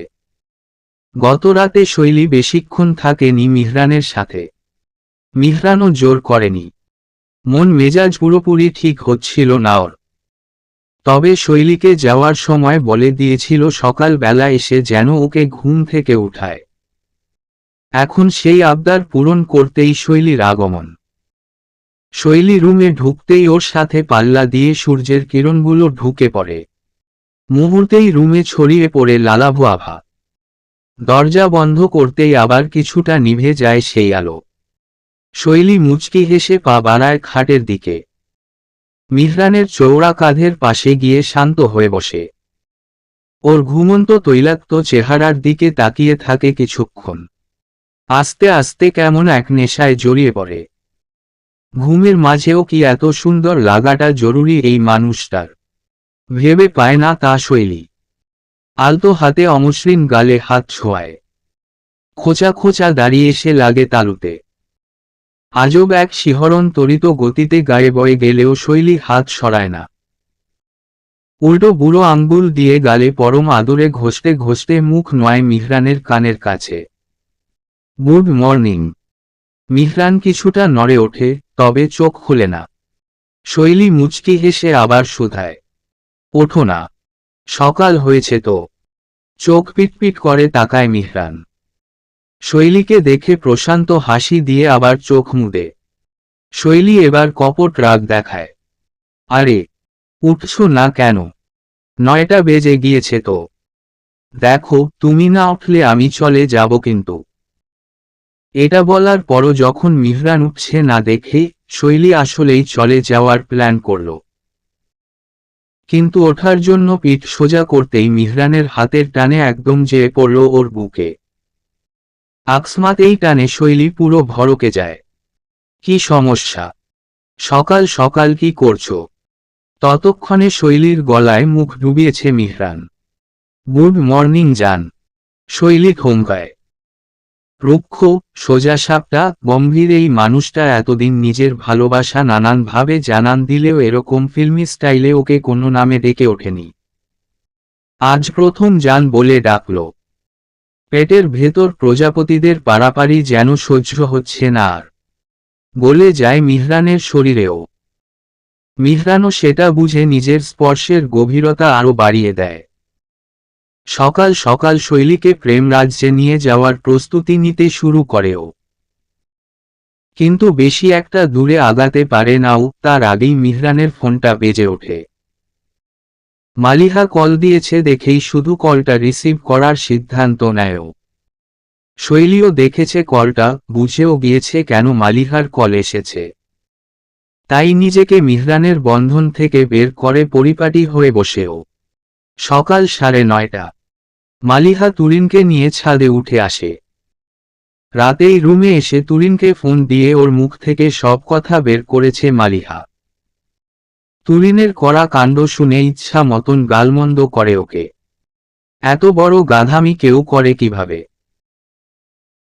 গত রাতে শৈলী বেশিক্ষণ থাকেনি মিহরানের সাথে। মিহরানও জোর করেনি। মন মেজাজ পুরোপুরি ঠিক হচ্ছিল না ওর। তবে শৈলীকে যাওয়ার সময় বলে দিয়েছিল সকাল বেলা এসে যেন ওকে ঘুম থেকে উঠায়। এখন সেই আবদার পূরণ করতেই শৈলীর আগমন। শৈলী রুমে ঢুকতেই ওর সাথে পাল্লা দিয়ে সূর্যের কিরণগুলো ঢুকে পড়ে। মুহূর্তেই রুমে ছড়িয়ে পড়ে লালাভ আভা। দরজা বন্ধ করতেই আবার কিছুটা নিভে যায় সেই আলো। শৈলী মুচকি হেসে পা বাড়ায় খাটের দিকে। মিহরানের চৌড়া কাঁধের পাশে গিয়ে শান্ত হয়ে বসে। ওর ঘুমন্ত তৈলাক্ত চেহারার দিকে তাকিয়ে থাকে কিছুক্ষণ। আস্তে আস্তে কেমন এক নেশায় জড়িয়ে পড়ে। ঘুমের মাঝেও কি এত সুন্দর লাগাটা জরুরি এই মানুষটার? ভেবে পায় না তা শৈলী। আলতো হাতে অমসৃণ গালে হাত ছোঁয়ায়। খোঁচা খোঁচা দাঁড়িয়ে এসে লাগে তালুতে। আজব এক শিহরণ তড়িত গতিতে গায়ে বয়ে গেলেও শৈলী হাত সরায় না। উল্টো বুড়ো আঙ্গুল দিয়ে গালে পরম আদরে ঘষতে ঘষতে মুখ নয় মিহরানের কানের কাছে। Good morning. মিহরান কিছুটা নড়ে ওঠে, তবে চোখ খুলে না। শৈলী মুচকি হেসে আবার শুধায়, ওঠো না, সকাল হয়েছে তো। চোখ পিটপিট করে তাকায় মিহরান। শৈলীকে দেখে প্রশান্ত হাসি দিয়ে আবার চোখ মুদে। শৈলী এবার কপট রাগ দেখায়। আরে, উঠছো না কেন? 9টা বেজে গিয়েছে তো। দেখো, তুমি না উঠলে আমি চলে যাব কিন্তু। এটা বলার পরও যখন মিহরান উঠছে না দেখে শৈলী আসলেই চলে যাওয়ার প্ল্যান করল। কিন্তু ওঠার জন্য পিঠ সোজা করতেই মিহরানের হাতের টানে একদম যেয়ে পড়ল ওর বুকে। আকস্মাত এই টানে শৈলী পুরো ভড়কে যায়। কি সমস্যা? সকাল সকাল কি করছো? ততক্ষণে শৈলীর গলায় মুখ ডুবিয়েছে মিহরান। গুড মর্নিং জান। শৈলী থমকায়। রুক্ষ, সোজাসাপটা, গম্ভীর এই মানুষটা এতদিন নিজের ভালোবাসা নানানভাবে জানান দিলেও এরকম ফিল্মি স্টাইলে ওকে কোনো নামে ডেকে ওঠেনি। আজ প্রথম জান বলে ডাকল। পেটের ভেতর প্রজাপতিদের পারাপারি যেন সহ্য হচ্ছে না আর। গলে যায় মিহরানের শরীরেও। মিহরানও সেটা বুঝে নিজের স্পর্শের গভীরতা আরও বাড়িয়ে দেয়। সকাল সকাল শৈলীকে প্রেম রাজ্যে নিয়ে যাওয়ার প্রস্তুতি নিতে শুরু করেও। কিন্তু বেশি একটা দূরে আগাতে পারে নাও তার আগেই মিহরানের ফোনটা বেজে ওঠে। মালিহা কল দিয়েছে দেখেই শুধু কলটা রিসিভ করার সিদ্ধান্ত নেয়। শৈলীও দেখেছে কলটা, বুঝেও গিয়েছে কেন মালিহার কল এসেছে। তাই নিজেকে মিহরানের বন্ধন থেকে বের করে পরিপাটি হয়ে বসেও। সকাল 9:30। মালিহা তুরিনকে নিয়ে ছাদে উঠে আসে। রাতেই রুমে এসে তুরিনকে ফোন দিয়ে ওর মুখ থেকে সব কথা বের করেছে মালিহা। তুরিনের করা কাণ্ড শুনে ইচ্ছা মতন গালমন্দ করে ওকে। এত বড় গাধামি কেউ করে কিভাবে?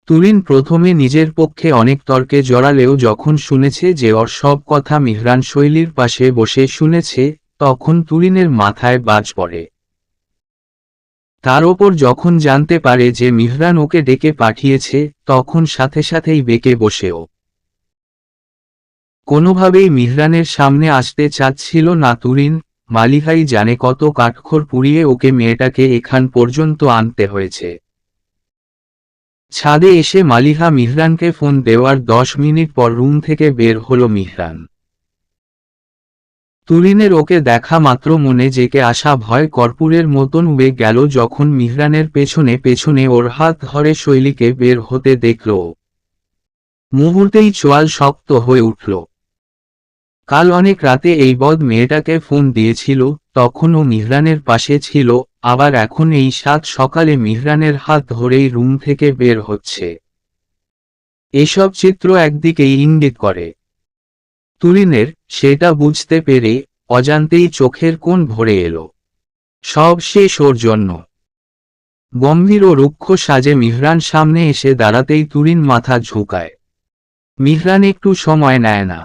তুরিন প্রথমে নিজের পক্ষে অনেক তর্কে জড়ালেও যখন শুনেছে যে ওর সব কথা মিহরান শৈলীর পাশে বসে শুনেছে, তখন তুরিনের মাথায় বাজ পড়ে। তার ওপর যখন জানতে পারে যে মিহরান ওকে ডেকে পাঠিয়েছে, তখন সাথে সাথেই বেঁকে বসেও। কোনোভাবেই মিহরানের সামনে আসতে চাচ্ছিল না তুরিন। মালিহাই জানে কত কাঠখড় পুড়িয়ে ওকে মেয়েটাকে এখান পর্যন্ত আনতে হয়েছে। ছাদে এসে মালিহা মিহরানকে ফোন দেওয়ার 10 মিনিট পর রুম থেকে বের হলো মিহরান। তুরিনের ওকে দেখা মাত্র মনে জেগে আসা ভয় কর্পূরের মতন উবে গেল যখন মিহরানের পেছনে পেছনে ওর হাত ধরে শৈলীকে বের হতে দেখল। মুহূর্তেই চোয়াল শক্ত হয়ে উঠল। কাল অনেক রাতে এই বদ মেয়েটাকে ফোন দিয়েছিল, তখনও মিহরানের পাশে ছিল, আবার এখন এই 7 সকালে মিহরানের হাত ধরেই রুম থেকে বের হচ্ছে। এসব চিত্র একদিকেই ইঙ্গিত করে তুরিনের, সেটা বুঝতে পেরে অজান্তেই চোখের কোণ ভরে এলো। সব শেষ ওর জন্য। গম্ভীর ও রুক্ষ সাজে মিহরান সামনে এসে দাঁড়াতেই তুরিন মাথা ঝুঁকায়। মিহরান একটু সময় নেয় না।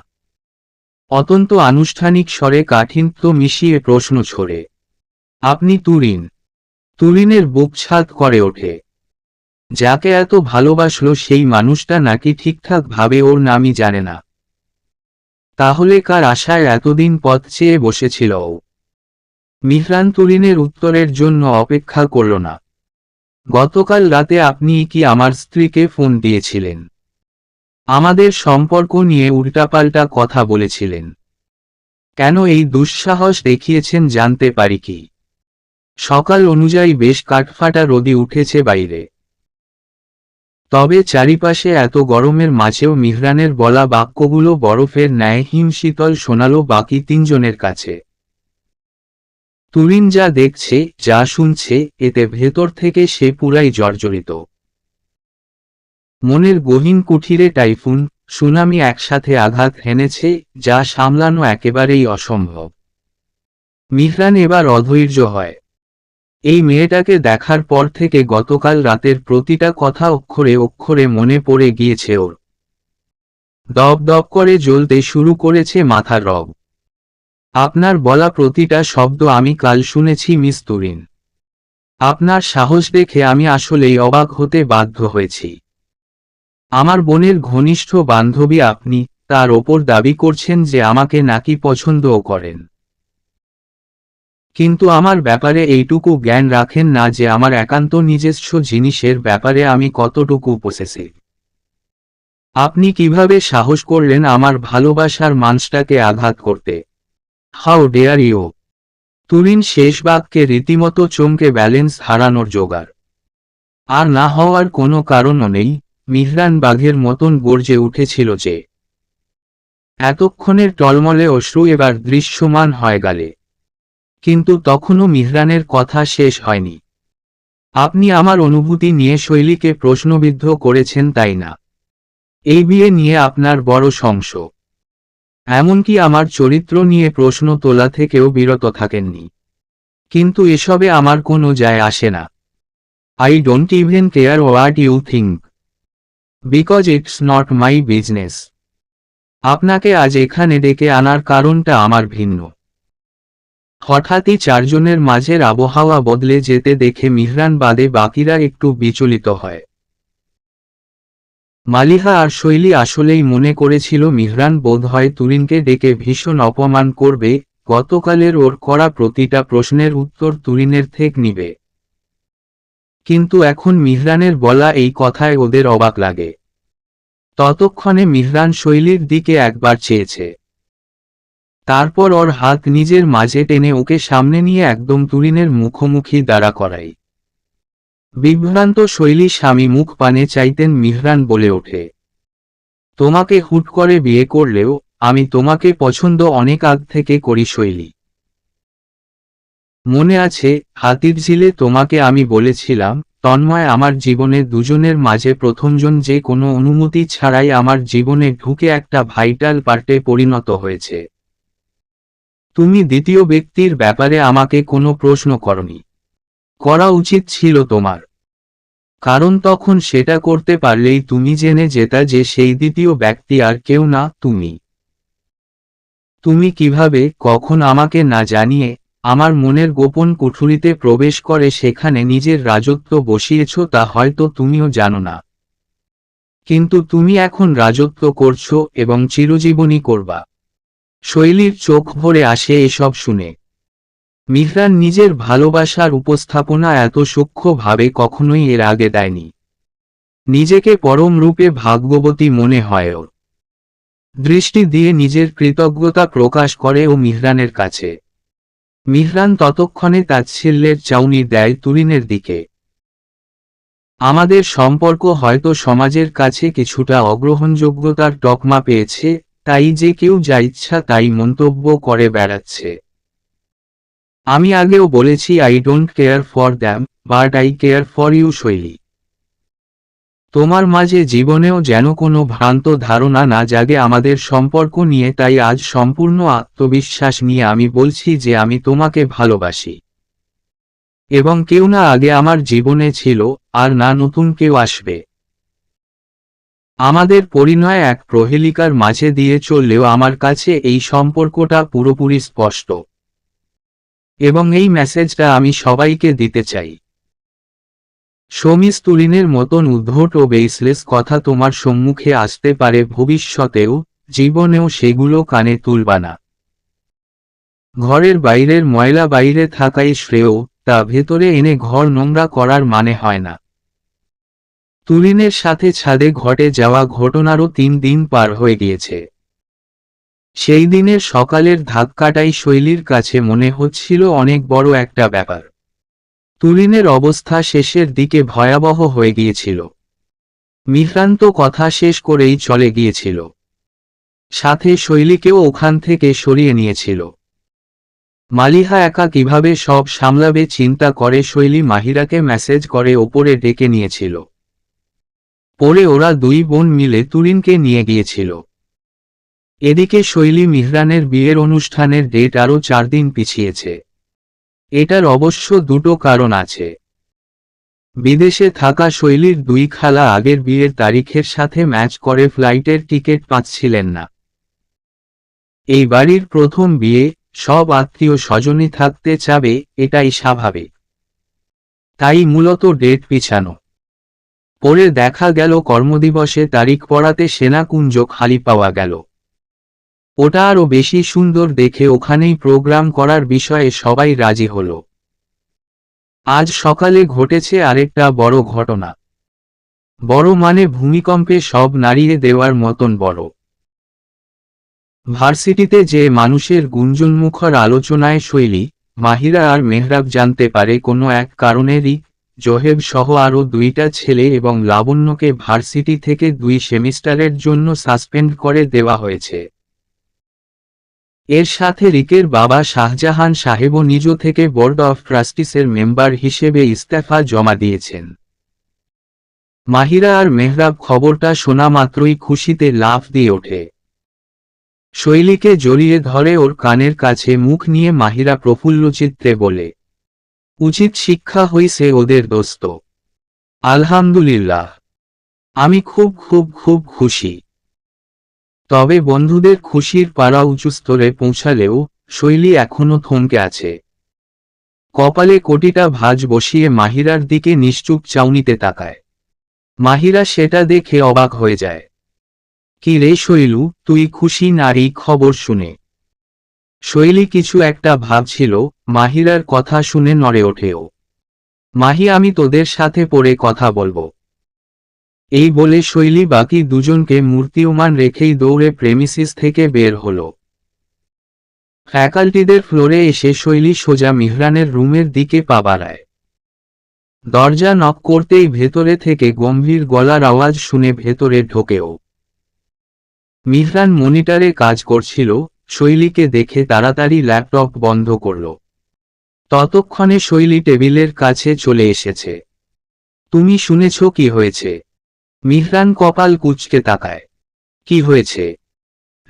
অত্যন্ত আনুষ্ঠানিক স্বরে কাঠিন্য মিশিয়ে প্রশ্ন ছোড়ে, আপনি তুরিন? তুরিনের বুক ছাদ করে ওঠে। যাকে এত ভালোবাসলো সেই মানুষটা নাকি ঠিকঠাক ভাবে ওর নামই জানে না। তাহলে কার আশায় এতদিন পথ চেয়ে বসেছিল ও? মিহরান তুরিনের উত্তরের জন্য অপেক্ষা করল না। গতকাল রাতে আপনি কি আমার স্ত্রীকে ফোন দিয়েছিলেন? আমাদের সম্পর্ক নিয়ে উল্টাপাল্টা কথা বলেছিলেন। কেন এই দুঃসাহস দেখিয়েছেন জানতে পারি কি? সকাল অনুযায়ী বেশ কাঠফাটা রোদই উঠেছে বাইরে। তবে চারিপাশে এত গরমের মাঝেও মিহরানের বলা বাক্যগুলো বরফের ন্যায় হিমশীতল শোনালো বাকি তিনজনের কাছে। তুরিন যা দেখছে, যা শুনছে, এতে ভেতর থেকে সে পুরাই জর্জরিত। মনের গহীন কুঠিরে টাইফুন, সুনামি একসাথে আঘাত হেনেছে, যা সামলানো একেবারেই অসম্ভব। মিহরান এবার অধৈর্য হয়। এই মেয়েটাকে দেখার পর থেকে গতকাল রাতের প্রতিটা কথা অক্ষরে অক্ষরে মনে পড়ে গিয়েছে ওর। দপ দপ করে জ্বলতে শুরু করেছে মাথার রগ। আপনার বলা প্রতিটা শব্দ আমি কাল শুনেছি মিস তুরিন। আপনার সাহস দেখে আমি আসলেই অবাক হতে বাধ্য হয়েছি। আমার বোনের ঘনিষ্ঠ বান্ধবী আপনি, তার ওপর দাবি করছেন যে আমাকে নাকি পছন্দও করেন। কিন্তু আমার ব্যাপারে এইটুকু জ্ঞান রাখেন না যে আমার একান্ত নিজস্ব জিনিসের ব্যাপারে আমি কতটুকু পসেসিভ। আপনি কিভাবে সাহস করলেন আমার ভালোবাসার মানুষটাকে আঘাত করতে? How dare you! তুরিন শেষ বাক্যে রীতিমতো চমকে ব্যালেন্স হারানোর জোগাড়। আর না হওয়ার কোনো কারণও নেই, মিহরান বাঘের মতন গর্জে উঠেছিল যে। এতক্ষণের টলমলে অশ্রু এবার দৃশ্যমান হয়ে গেলে। কিন্তু তখনও মিহরানের কথা শেষ হয়নি। আপনি আমার অনুভূতি নিয়ে শৈলীকে প্রশ্নবিদ্ধ করেছেন, তাই না? এই বিয়ে নিয়ে আপনার বড় সংশয়। এমনকি আমার চরিত্র নিয়ে প্রশ্ন তোলা থেকেও বিরত থাকেননি। কিন্তু এসবে আমার কোনো যায় আসে না। I don't even care what you think. Because it's not my business. আপনাকে আজ এখানে ডেকে আনার কারণটা আমার ভিন্ন। হঠাৎই চারজনের মাঝের আবহাওয়া বদলে যেতে দেখে মিহরান বাদে বাকিরা একটু বিচলিত হয়। মালিহা আর শৈলী আসলেই মনে করেছিল মিহরান বোধহয় তুরিনকে ডেকে ভীষণ অপমান করবে, গতকালের ওর করা প্রতিটা প্রশ্নের উত্তর তুরিনের থেকে নিবে। কিন্তু এখন মিহরানের বলা এই কথায় ওদের অবাক লাগে। ততক্ষণে মিহরান শৈলীর দিকে একবার চেয়েছে। তারপর ওর হাত নিজের মাঝে টেনে ওকে সামনে নিয়ে একদম তুরিনের মুখোমুখি দাঁড়া করাই। বিভ্রান্ত শৈলী স্বামী মুখ পানে চাইতেন মিহরান বলে ওঠে, তোমাকে হুট করে বিয়ে করলেও আমি তোমাকে পছন্দ অনেক আগ থেকে করি শৈলী। মনে আছে হাতিরঝিলে তোমাকে আমি বলেছিলাম তন্ময় আমার জীবনে দুজনের মাঝে প্রথমজন যে কোনো অনুমতি ছাড়াই আমার জীবনে ঢুকে একটা ভাইটাল পার্টে পরিণত হয়েছে। তুমি দ্বিতীয় ব্যক্তির ব্যাপারে আমাকে কোনো প্রশ্ন করনি। করা উচিত ছিল তোমার, কারণ তখন সেটা করতে পারলেই তুমি জেনে যেতা যে সেই দ্বিতীয় ব্যক্তি আর কেউ না তুমি। তুমি কিভাবে কখন আমাকে না জানিয়ে আমার মনের গোপন কুঠুরিতে প্রবেশ করে সেখানে নিজের রাজত্ব বসিয়েছ তা হয়তো তুমিও জানো না। কিন্তু তুমি এখন রাজত্ব করছো এবং চিরজীবনই করবা। শৈলীর চোখ ভরে আসে এসব শুনে। মিহরান নিজের ভালোবাসার উপস্থাপনা এত সূক্ষ্মভাবে কখনোই এর আগে দেয়নি। নিজেকে পরম রূপে ভাগ্যবতী মনে হয় ওর। দৃষ্টি দিয়ে নিজের কৃতজ্ঞতা প্রকাশ করে ও মিহরানের কাছে। মিহরান ততক্ষণে তাচ্ছিল্যের চাউনি দেয় তুরিনের দিকে। আমাদের সম্পর্ক হয়তো সমাজের কাছে কিছুটা অগ্রহণযোগ্যতার তকমা পেয়েছে, তাই যে কেউ যা ইচ্ছা তাই মন্তব্য করে বেড়াচ্ছে। আমি আগেও বলেছি I don't care for them, but I care for you Shoili. তোমার মাঝে জীবনেও যেন কোনো ভ্রান্ত ধারণা না জাগে আমাদের সম্পর্ক নিয়ে, তাই আজ সম্পূর্ণ আত্মবিশ্বাস নিয়ে আমি বলছি যে আমি তোমাকে ভালোবাসি। এবং কেউ না আগে আমার জীবনে ছিল, আর না নতুন কেউ আসবে। আমাদের পরিণয় এক প্রহেলিকার মাঝে দিয়ে চললেও আমার কাছে এই সম্পর্কটা পুরোপুরি স্পষ্ট। এবং এই মেসেজটা আমি সবাইকে দিতে চাই। তুরিনের মতন উদ্ভট ও বেসলেস কথা তোমার সম্মুখে আসতে পারে ভবিষ্যতেও, জীবনেও সেগুলো কানে তুলবা না। ঘরের বাইরের ময়লা বাইরে থাকাই শ্রেয়, তা ভেতরে এনে ঘর নোংরা করার মানে হয় না। তুরিনের সাথে ছাদে ঘটে যাওয়া ঘটনারও 3 দিন পার হয়ে গিয়েছে। সেই দিনের সকালের ধাক্কাটাই শৈলীর কাছে মনে হচ্ছিল অনেক বড় একটা ব্যাপার। তুরিনের অবস্থা শেষের দিকে ভয়াবহ হয়ে গিয়েছিল। মিহরান তো কথা শেষ করেই চলে গিয়েছিল। সাথে শৈলীকেও ওখান থেকে সরিয়ে নিয়েছিল। মালিহা একা কিভাবে সব সামলাবে চিন্তা করে শৈলী মাহিরাকে মেসেজ করে ওপরে ডেকে নিয়েছিল। পরে ওরা 2 বোন মিলে তুরিনকে নিয়ে গিয়েছিল। এদিকে শৈলী মিহরানের বিয়ের অনুষ্ঠানের ডেট আরও 4 দিন পিছিয়েছে। এটার অবশ্য 2টো কারণ আছে। বিদেশে থাকা শৈলীর 2 খালা আগের বিয়ের তারিখের সাথে ম্যাচ করে ফ্লাইটের টিকিট পাচ্ছিলেন না। এই বাড়ির প্রথম বিয়ে, সব আত্মীয় স্বজনই থাকতে চাবে, এটাই স্বাভাবিক। তাই মূলত ডেট পিছানো। পরে দেখা গেল কর্মদিবসে তারিখ পড়াতে সেনাকুঞ্জ খালি পাওয়া গেল। ওটা আরও বেশি সুন্দর দেখে ওখানেই প্রোগ্রাম করার বিষয়ে সবাই রাজি হলো। আজ সকালে ঘটেছে আরেকটা বড় ঘটনা। বড় মানে ভূমিকম্পে সব নাড়িয়ে দেওয়ার মতন বড়। ভার্সিটিতে যে মানুষের গুঞ্জনমুখর আলোচনায় শৈলী, মাহিরা আর মেহরাব জানতে পারে কোনো এক কারণে রিক, জোহেব সহ আরও 2টা ছেলে এবং লাবণ্যকে ভার্সিটি থেকে 2 সেমিস্টারের জন্য সাসপেন্ড করে দেওয়া হয়েছে। এর সাথে রিকের বাবা শাহজাহান সাহেবও নিজ থেকে বোর্ড অফ ট্রাস্টিসের মেম্বার হিসেবে ইস্তফা জমা দিয়েছেন। মাহিরা আর মেহরাব খবরটা শোনা মাত্রই খুশিতে লাফ দিয়ে ওঠে। শৈলীকে জড়িয়ে ধরে ওর কানের কাছে মুখ নিয়ে মাহিরা প্রফুল্লচিত্তে বলে, উচিত শিক্ষা হইছে ওদের দোস্ত। আলহামদুলিল্লাহ, আমি খুব খুব খুব খুশি। তবে বন্ধুদের খুশির পাড়া উঁচু স্তরে পৌঁছালেও শৈলী এখনো থমকে আছে। কপালে কোটিটা ভাঁজ বসিয়ে মাহিরার দিকে নিশ্চুপ চাউনিতে তাকায়। মাহিরা সেটা দেখে অবাক হয়ে যায়। কি রে শৈলু, তুই খুশি নারী খবর শুনে? শৈলী কিছু একটা ভাবছিল, মাহিরার কথা শুনে নড়ে ওঠেও। মাহি, আমি তোদের সাথে পরে কথা বলবো। এই বলে শৈলী বাকি দুজনকে মূর্তিমান রেখেই দৌড়ে প্রেমিসিস থেকে বের হলো। ফ্যাকাল্টিদের ফ্লোরে এসে শৈলী সোজা মিহরানের রুমের দিকে পা বাড়ায়। দরজা নক করতেই ভেতরে থেকে গম্ভীর গলার আওয়াজ শুনে ভেতরে ঢোকেও। মিহরান মনিটরে কাজ করছিল, শৈলীকে দেখে তাড়াতাড়ি ল্যাপটপ বন্ধ করল। ততক্ষণে শৈলী টেবিলের কাছে চলে এসেছে। তুমি শুনেছ কি হয়েছে? মিহরান কপাল কুঁচকে তাকায়। কি হয়েছে?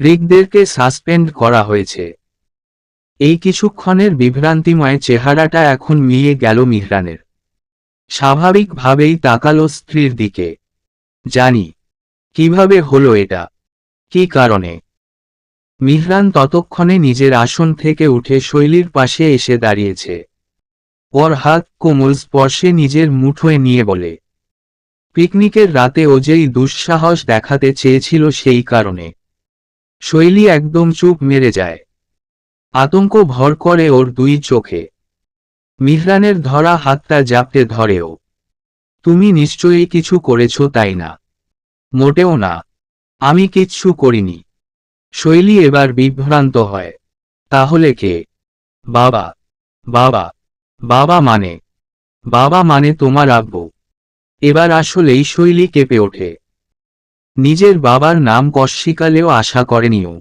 রিকদেরকে সাসপেন্ড করা হয়েছে। এই কিছুক্ষণের বিভ্রান্তিময় চেহারাটা এখন মিলিয়ে গেল মিহরানের। স্বাভাবিকভাবেই তাকালো স্ত্রীর দিকে। জানি। কিভাবে হলো এটা? কি কারণে? মিহরান ততক্ষণে নিজের আসন থেকে উঠে শৈলীর পাশে এসে দাঁড়িয়েছে। ওর হাত কোমল স্পর্শে নিজের মুঠোয় নিয়ে বলে, পিকনিকের রাতে ও যেই দুঃসাহস দেখাতে চেয়েছিল সেই কারণে। শৈলী একদম চুপ মেরে যায়। আতঙ্ক ভর করে ওর 2 চোখে। মিহরানের ধরা হাতটা জাপটে ধরেও। তুমি নিশ্চয়ই কিছু করেছ, তাই না? মোটেও না, আমি কিচ্ছু করিনি। শৈলী এবার বিভ্রান্ত হয়। তাহলে কে? বাবা। বাবা? বাবা মানে? বাবা মানে তোমার আব্বু। এবার আসলেই শৈলী কেঁপে ওঠে। নিজের বাবার নাম কশিকালেও আশা করেনিও।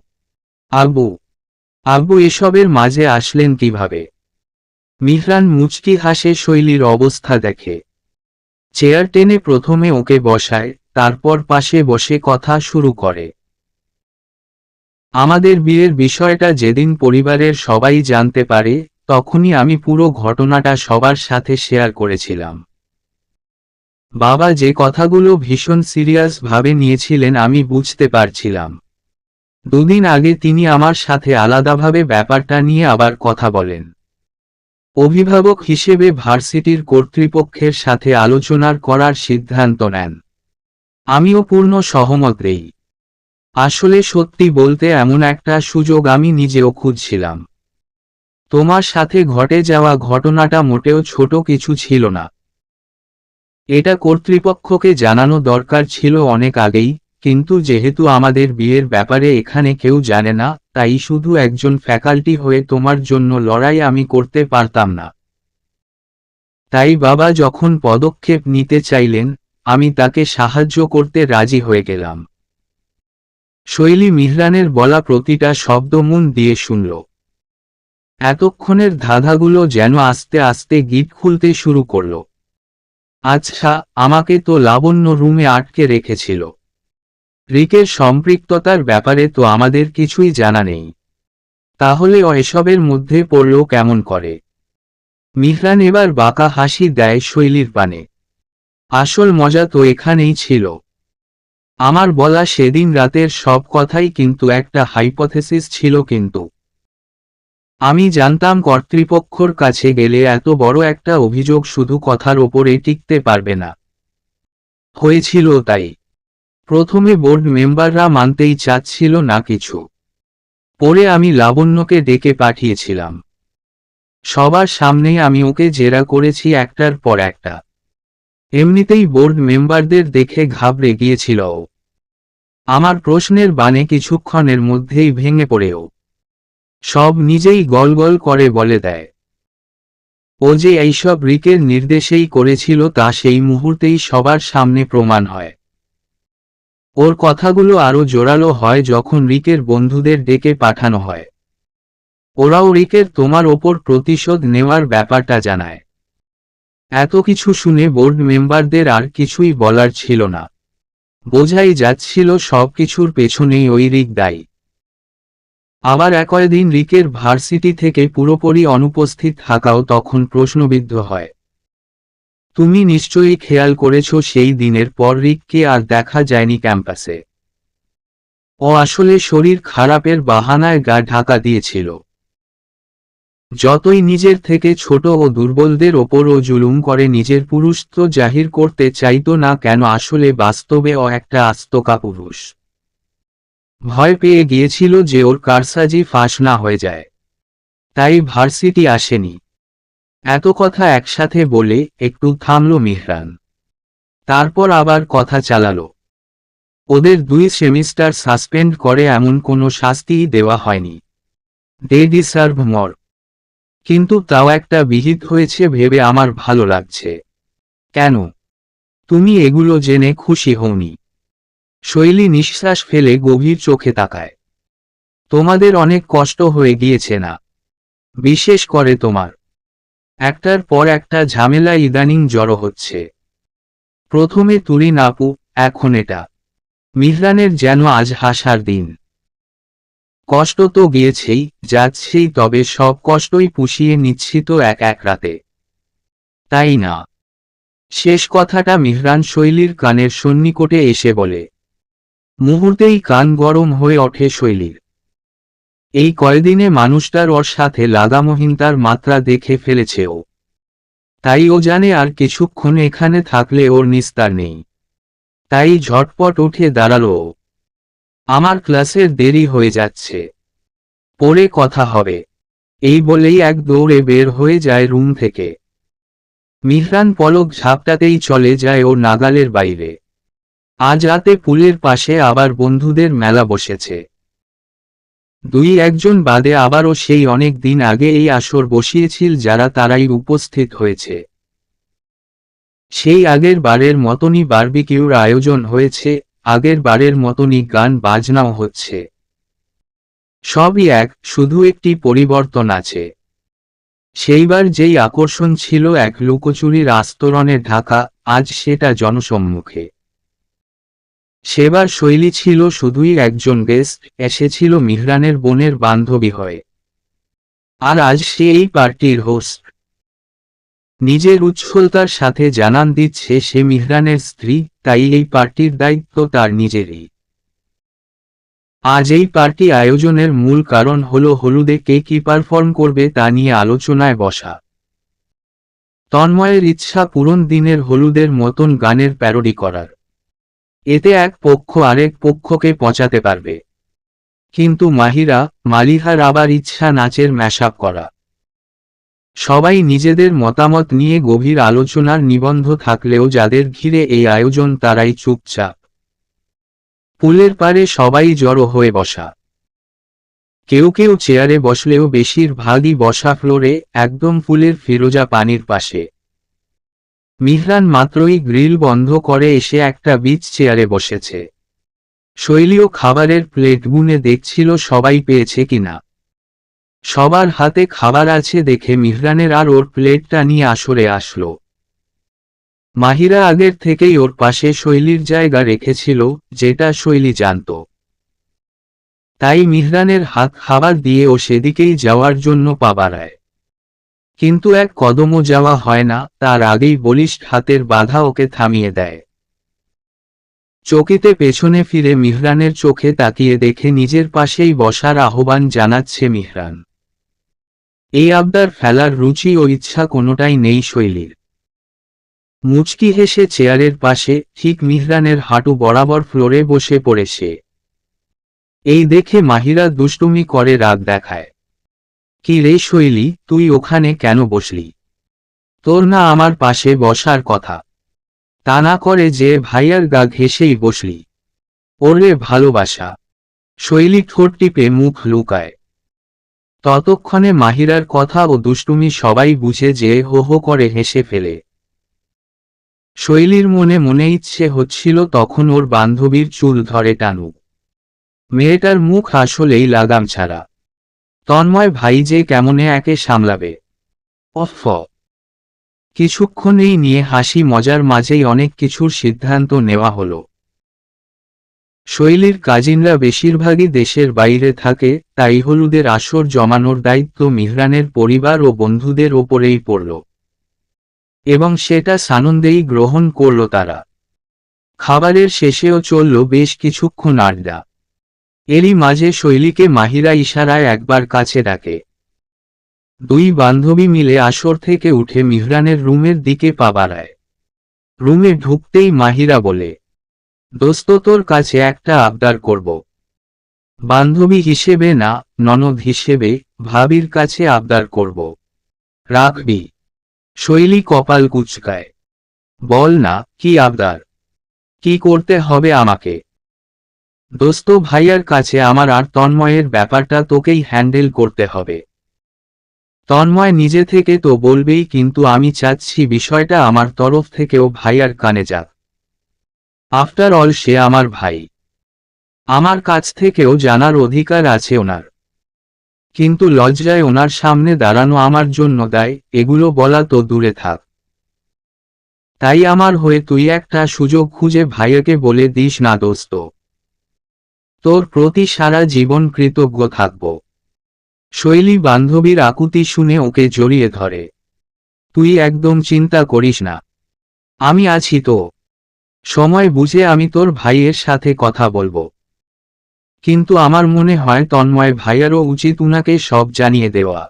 আব্বু? আব্বু এসবের মাঝে আসলেন কিভাবে? মিহরান মুচকি হাসে শৈলীর অবস্থা দেখে। চেয়ার টেনে প্রথমে ওকে বসায়, তারপর পাশে বসে কথা শুরু করে। আমাদের বিয়ের বিষয়টা যেদিন পরিবারের সবাই জানতে পারে, তখনই আমি পুরো ঘটনাটা সবার সাথে শেয়ার করেছিলাম। বাবা যে কথাগুলো ভীষণ সিরিয়াস ভাবে নিয়েছিলেন আমি বুঝতে পারছিলাম। 2 দিন আগে তিনি আমার সাথে আলাদাভাবে ব্যাপারটা নিয়ে আবার কথা বলেন। অভিভাবক হিসেবে ভার্সিটির কর্তৃপক্ষের সাথে আলোচনার করার সিদ্ধান্ত নেন। আমিও পূর্ণ সহমত দেই। আসলে সত্যি বলতে এমন একটা সুযোগ আমি নিজেও খুঁজছিলাম। তোমার সাথে ঘটে যাওয়া ঘটনাটা মোটেও ছোট কিছু ছিল না। এটা কর্তৃপক্ষকে জানানো দরকার ছিল অনেক আগেই, কিন্তু যেহেতু আমাদের বিয়ের ব্যাপারে এখানে কেউ জানে না, তাই শুধু একজন ফ্যাকাল্টি হয়ে তোমার জন্য লড়াই আমি করতে পারতাম না। তাই বাবা যখন পদক্ষেপ নিতে চাইলেন, আমি তাকে সাহায্য করতে রাজি হয়ে গেলাম। শৈলী মিহরানের বলা প্রতিটা শব্দ মন দিয়ে শুনল। এতক্ষণের ধাঁধাগুলো যেন আস্তে আস্তে গিট খুলতে শুরু করল। আচ্ছা, আমাকে তো লাবণ্য রুমে আটকে রেখেছিল। রিকের সম্পৃক্ততার ব্যাপারে তো আমাদের কিছুই জানা নেই। তাহলে ও এসবের মধ্যে পড়ল কেমন করে? মিহরান এবার বাঁকা হাসি দেয় শৈলীর পানে। আসল মজা তো এখানেই ছিল। আমার বলা সেদিন রাতের সব কথাই কিন্তু একটা হাইপোথেসিস ছিল, কিন্তু আমি জানতাম কর্তৃপক্ষর কাছে গেলে এত বড় একটা অভিযোগ শুধু কথার ওপরে টিকতে পারবে না। হয়েছিল তাই। প্রথমে বোর্ড মেম্বাররা মানতেই চাচ্ছিল না কিছু। পরে আমি লাবণ্যকে ডেকে পাঠিয়েছিলাম। সবার সামনেই আমি ওকে জেরা করেছি একটার পর একটা। এমনিতেই বোর্ড মেম্বারদের দেখে ঘাবড়ে গিয়েছিল ও। আমার প্রশ্নের বাণে কিছুক্ষণের মধ্যেই ভেঙে পড়েও সব নিজেই গলগল করে বলে দেয়। ও যে এইসব রিকের নির্দেশেই করেছিল তা সেই মুহূর্তেই সবার সামনে প্রমাণ হয়। ওর কথাগুলো আরও জোরালো হয় যখন রিকের বন্ধুদের ডেকে পাঠানো হয়। ওরাও রিকের তোমার ওপর প্রতিশোধ নেওয়ার ব্যাপারটা জানায়। এত কিছু শুনে বোর্ড মেম্বারদের আর কিছুই বলার ছিল না। বোঝাই যাচ্ছিল সবকিছুর পেছনেই ওই রিক দায়ী। আবার একদিন রিকের ভার্সিটি থেকে পুরোপুরি অনুপস্থিত থাকাও তখন প্রশ্নবিদ্ধ হয়। তুমি নিশ্চয়ই খেয়াল করেছ সেই দিনের পর রিককে আর দেখা যায়নি ক্যাম্পাসে। ও আসলে শরীর খারাপের বাহানায় গা ঢাকা দিয়েছিল। যতই নিজের থেকে ছোট ও দুর্বলদের ওপরও জুলুম করে নিজের পুরুষত্ব জাহির করতে চাইতো না কেন, আসলে বাস্তবে ও একটা আস্ত কাপুরুষ। ভয় পেয়ে গিয়েছিল যে ওর কারসাজি ফাঁস না হয়ে যায়, তাই ভার্সিটি আসেনি। এত কথা একসাথে বলে একটু থামল মিহরান। তারপর আবার কথা চালালো। ওদের 2 সেমিস্টার সাসপেন্ড করে এমন কোনো শাস্তিই দেওয়া হয়নি। দে ডিসার্ভ মোর। কিন্তু তাও একটা বিহিত হয়েছে ভেবে আমার ভালো লাগছে। কেন? তুমি এগুলো জেনে খুশি হওনি? শৈলী নিঃশ্বাস ফেলে গভীর চোখে তাকায়। তোমাদের অনেক কষ্ট হয়ে গিয়েছে না? বিশেষ করে তোমার। একটার পর একটা ঝামেলা ইদানিং জড়ো হচ্ছে। প্রথমে তুরিন আপু, এখন এটা। মিহরানের যেন আজ হাসার দিন। কষ্ট তো গিয়েছেই, যাচ্ছেই, তবে সব কষ্টই পুষিয়ে নিচ্ছি তো এক এক রাতে, তাই না? শেষ কথাটা মিহরান শৈলীর কানের সন্নিকটে এসে বলে। মুহূর্তেই কান গরম হয়ে ওঠে শৈলীর। এই কয়দিনে মানুষটার ওর সাথে লাগামহীনতার মাত্রা দেখে ফেলেছে ও। তাই ও জানে আর কিছুক্ষণ এখানে থাকলে ওর নিস্তার নেই। তাই ঝটপট উঠে দাঁড়ালো ও। আমার ক্লাসের দেরি হয়ে যাচ্ছে, পরে কথা হবে, এই বলেই এক দৌড়ে বের হয়ে যায় রুম থেকে। মিহরান পলক ঝাপটাতেই চলে যায় ওর নাগালের বাইরে। আজ রাতে পুলের পাশে আবার বন্ধুদের মেলা বসেছে। 2-1 জন বাদে আবারও সেই অনেক দিন আগে এই আসর বসিয়েছিল যারা তারাই উপস্থিত হয়েছে। সেই আগের বারের মতনই বারবিকিউর আয়োজন হয়েছে, আগের বারের মতনই গান বাজনাও হচ্ছে। সবই এক, শুধু একটি পরিবর্তন আছে। সেইবার যেই আকর্ষণ ছিল এক লুকোচুরির আস্তরণে ঢাকা, আজ সেটা জনসম্মুখে। সেবার শৈলী ছিল শুধুই একজন গেস্ট, এসেছিল মিহরানের বোনের বান্ধবী হয়ে। আর আজ সে এই পার্টির হোস্ট। নিজের উচ্ছলতার সাথে জানান দিচ্ছে সে মিহরানের স্ত্রী, তাই এই পার্টির দায়িত্ব তার নিজেরই। আজ এই পার্টি আয়োজনের মূল কারণ হলো হলুদে কে কি পারফর্ম করবে তা নিয়ে আলোচনায় বসা। তন্ময়ের ইচ্ছা পূরণ দিনের হলুদের মতন গানের প্যারোডি করার। এতে এক পক্ষ আরেক পক্ষকে পচাতে পারবে। কিন্তু মালিহার আবার ইচ্ছা নাচের ম্যাশআপ করা। সবাই নিজেদের মতামত নিয়ে গভীর আলোচনার নিবন্ধ থাকলেও যাদের ঘিরে এই আয়োজন তারাই চুপচাপ। পুলের পাড়ে সবাই জড়ো হয়ে বসা। কেউ কেউ চেয়ারে বসলেও বেশিরভাগই বসা ফ্লোরে, একদম পুলের ফিরোজা পানির পাশে। মিহরান মাত্রই গ্রিল বন্ধ করে এসে একটা বিচ চেয়ারে বসেছে। শৈলীয় খাবারের প্লেট গুনে দেখছিল সবাই পেয়েছে কিনা। সবার হাতে খাবার আছে দেখে মিহরানের আর ওর প্লেটটা নিয়ে আসরে আসলো। মাহিরা আগের থেকেই ওর পাশে শৈলীর জায়গা রেখেছিল, যেটা শৈলী জানত। তাই মিহরানের হাত খাবার দিয়ে ও সেদিকেই যাওয়ার জন্য পা বাড়ায়। কিন্তু এক কদমও যাওয়া হয় না, তার আগেই বলিষ্ঠ হাতের বাধা ওকে থামিয়ে দেয়। চকিতে পেছনে ফিরে মিহরানের চোখে তাকিয়ে দেখে নিজের পাশেই বসার আহ্বান জানাচ্ছে মিহরান। এই আবদার ফেলার রুচি ও ইচ্ছা কোনোটাই নেই শৈলীর। মুচকি হেসে চেয়ারের পাশে, ঠিক মিহরানের হাঁটু বরাবর ফ্লোরে বসে পড়ে সে। এই দেখে মাহিরা দুষ্টুমি করে রাগ দেখায়। কি রে শৈলী, তুই ওখানে কেন বসলি? তোর না আমার পাশে বসার কথা? তা না করে যে ভাইয়ার গা ঘেঁষেই বসলি। ওরে ভালোবাসা। শৈলী ঠোঁট টিপে মুখ লুকায়। ততক্ষণে মাহিরার কথা ও দুষ্টুমি সবাই বুঝে যে হো হো করে হেসে ফেলে। শৈলীর মনে মনে ইচ্ছে হচ্ছিল তখন ওর বান্ধবীর চুল ধরে টানুক। মেয়েটার মুখ আসলেই লাগাম ছাড়া। তন্ময় ভাই যে কেমনে একে সামলাবে। অফ। কিছুক্ষণ এই নিয়ে হাসি মজার মাঝেই অনেক কিছুর সিদ্ধান্ত নেওয়া হলো। শৈলীর কাজিনরা বেশিরভাগই দেশের বাইরে থাকে, তাই হলুদের আসর জমানোর দায়িত্ব মিহরানের পরিবার ও বন্ধুদের ওপরেই পড়ল। এবং সেটা সানন্দেই গ্রহণ করল তারা। খাবারের শেষেও চলল বেশ কিছুক্ষণ আড্ডা। এরই মাঝে শৈলীকে মাহিরা ইশারায় একবার কাছে ডাকে। দুই বান্ধবী মিলে আসর থেকে উঠে মিহরানের রুমের দিকে পা বাড়ায়। রুমে ঢুকতেই মাহিরা বলে, দোস্ত তোর কাছে একটা আবদার করব। বান্ধবী হিসেবে না, ননদ হিসেবে, ভাবির কাছে আবদার করব। রাখবি? শৈলী কপাল কুঁচকায়। বল না, কি আবদার? কি করতে হবে আমাকে? দোস্ত ভাইয়ার কাছে আমার আর তন্ময়ের ব্যাপারটা তোকেই হ্যান্ডেল করতে হবে। তন্ময় নিজে থেকে তো বলবেই, কিন্তু আমি চাচ্ছি বিষয়টা আমার তরফ থেকেও ভাইয়ার কানে যাক। আফটার অল সে আমার ভাই। আমার কাছ থেকেও জানার অধিকার আছে ওনার। কিন্তু লজ্জায় ওনার সামনে দাঁড়ানো আমার জন্য দায়, এগুলো বলা তো দূরে থাক। তাই আমার হয়ে তুই একটা সুযোগ খুঁজে ভাইয়াকে বলে দিস না দোস্ত। তোর প্রতি সারা জীবন কৃতজ্ঞ থাকব। শৈলী বান্ধবীর আকুতি শুনে ওকে জড়িয়ে ধরে। তুই একদম চিন্তা করিস না, আমি আছি তো। সময় বুঝে আমি তোর ভাইয়ের সাথে কথা বলবো। কিন্তু আমার মনে হয় তন্ময় ভাইয়ারও উচিত উনাকে সব জানিয়ে দেওয়া।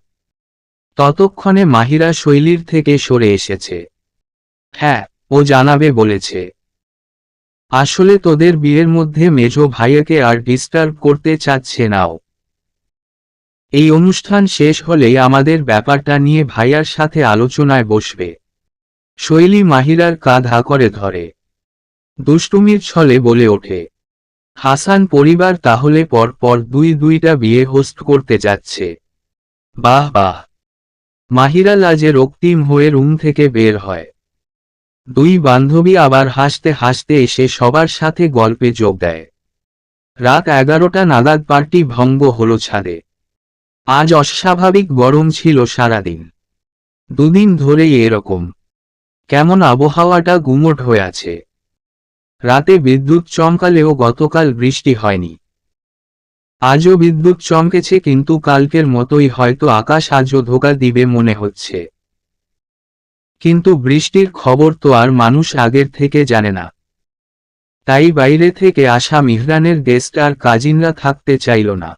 ততক্ষণে মাহিরা শৈলীর থেকে সরে এসেছে। হ্যাঁ, ও জানাবে বলেছে। আসলে তোদের বিয়ের মধ্যে মেজো ভাইয়াকে আর ডিস্টার্ব করতে চাচ্ছে নাও। এই অনুষ্ঠান শেষ হলেই আমাদের ব্যাপারটা নিয়ে ভাইয়ার সাথে আলোচনায় বসবে। শৈলী মাহিরার কাঁধ হা করে ধরে। দুষ্টুমির ছলে বলে ওঠে, হাসান পরিবার তাহলে পর দুইটা বিয়ে হোস্ট করতে যাচ্ছে। বাহ বাহ। মাহিরা লাজে রক্তিম হয়ে রুম থেকে বের হয়। দুই বান্ধবী আবার হাসতে হাসতে এসে সবার সাথে গল্পে যোগ দেয়। রাত 11টা নাগাদ পার্টি ভঙ্গ হলো ছাদে। আজ অস্বাভাবিক গরম ছিল সারাদিন। দুদিন ধরেই এরকম। কেমন আবহাওয়াটা গুমোট হয়ে আছে। রাতে বিদ্যুৎ চমকালেও গতকাল বৃষ্টি হয়নি। আজও বিদ্যুৎ চমকেছে, কিন্তু কালকের মতোই হয়তো আকাশ আজও ধোঁকা দিবে মনে হচ্ছে। কিন্তু বৃষ্টির খবর তো আর মানুষ আগের থেকে জানে না। তাই বাইরে থেকে আসা মিহরানের গেস্ট আর কাজিনরা থাকতে চাইল না।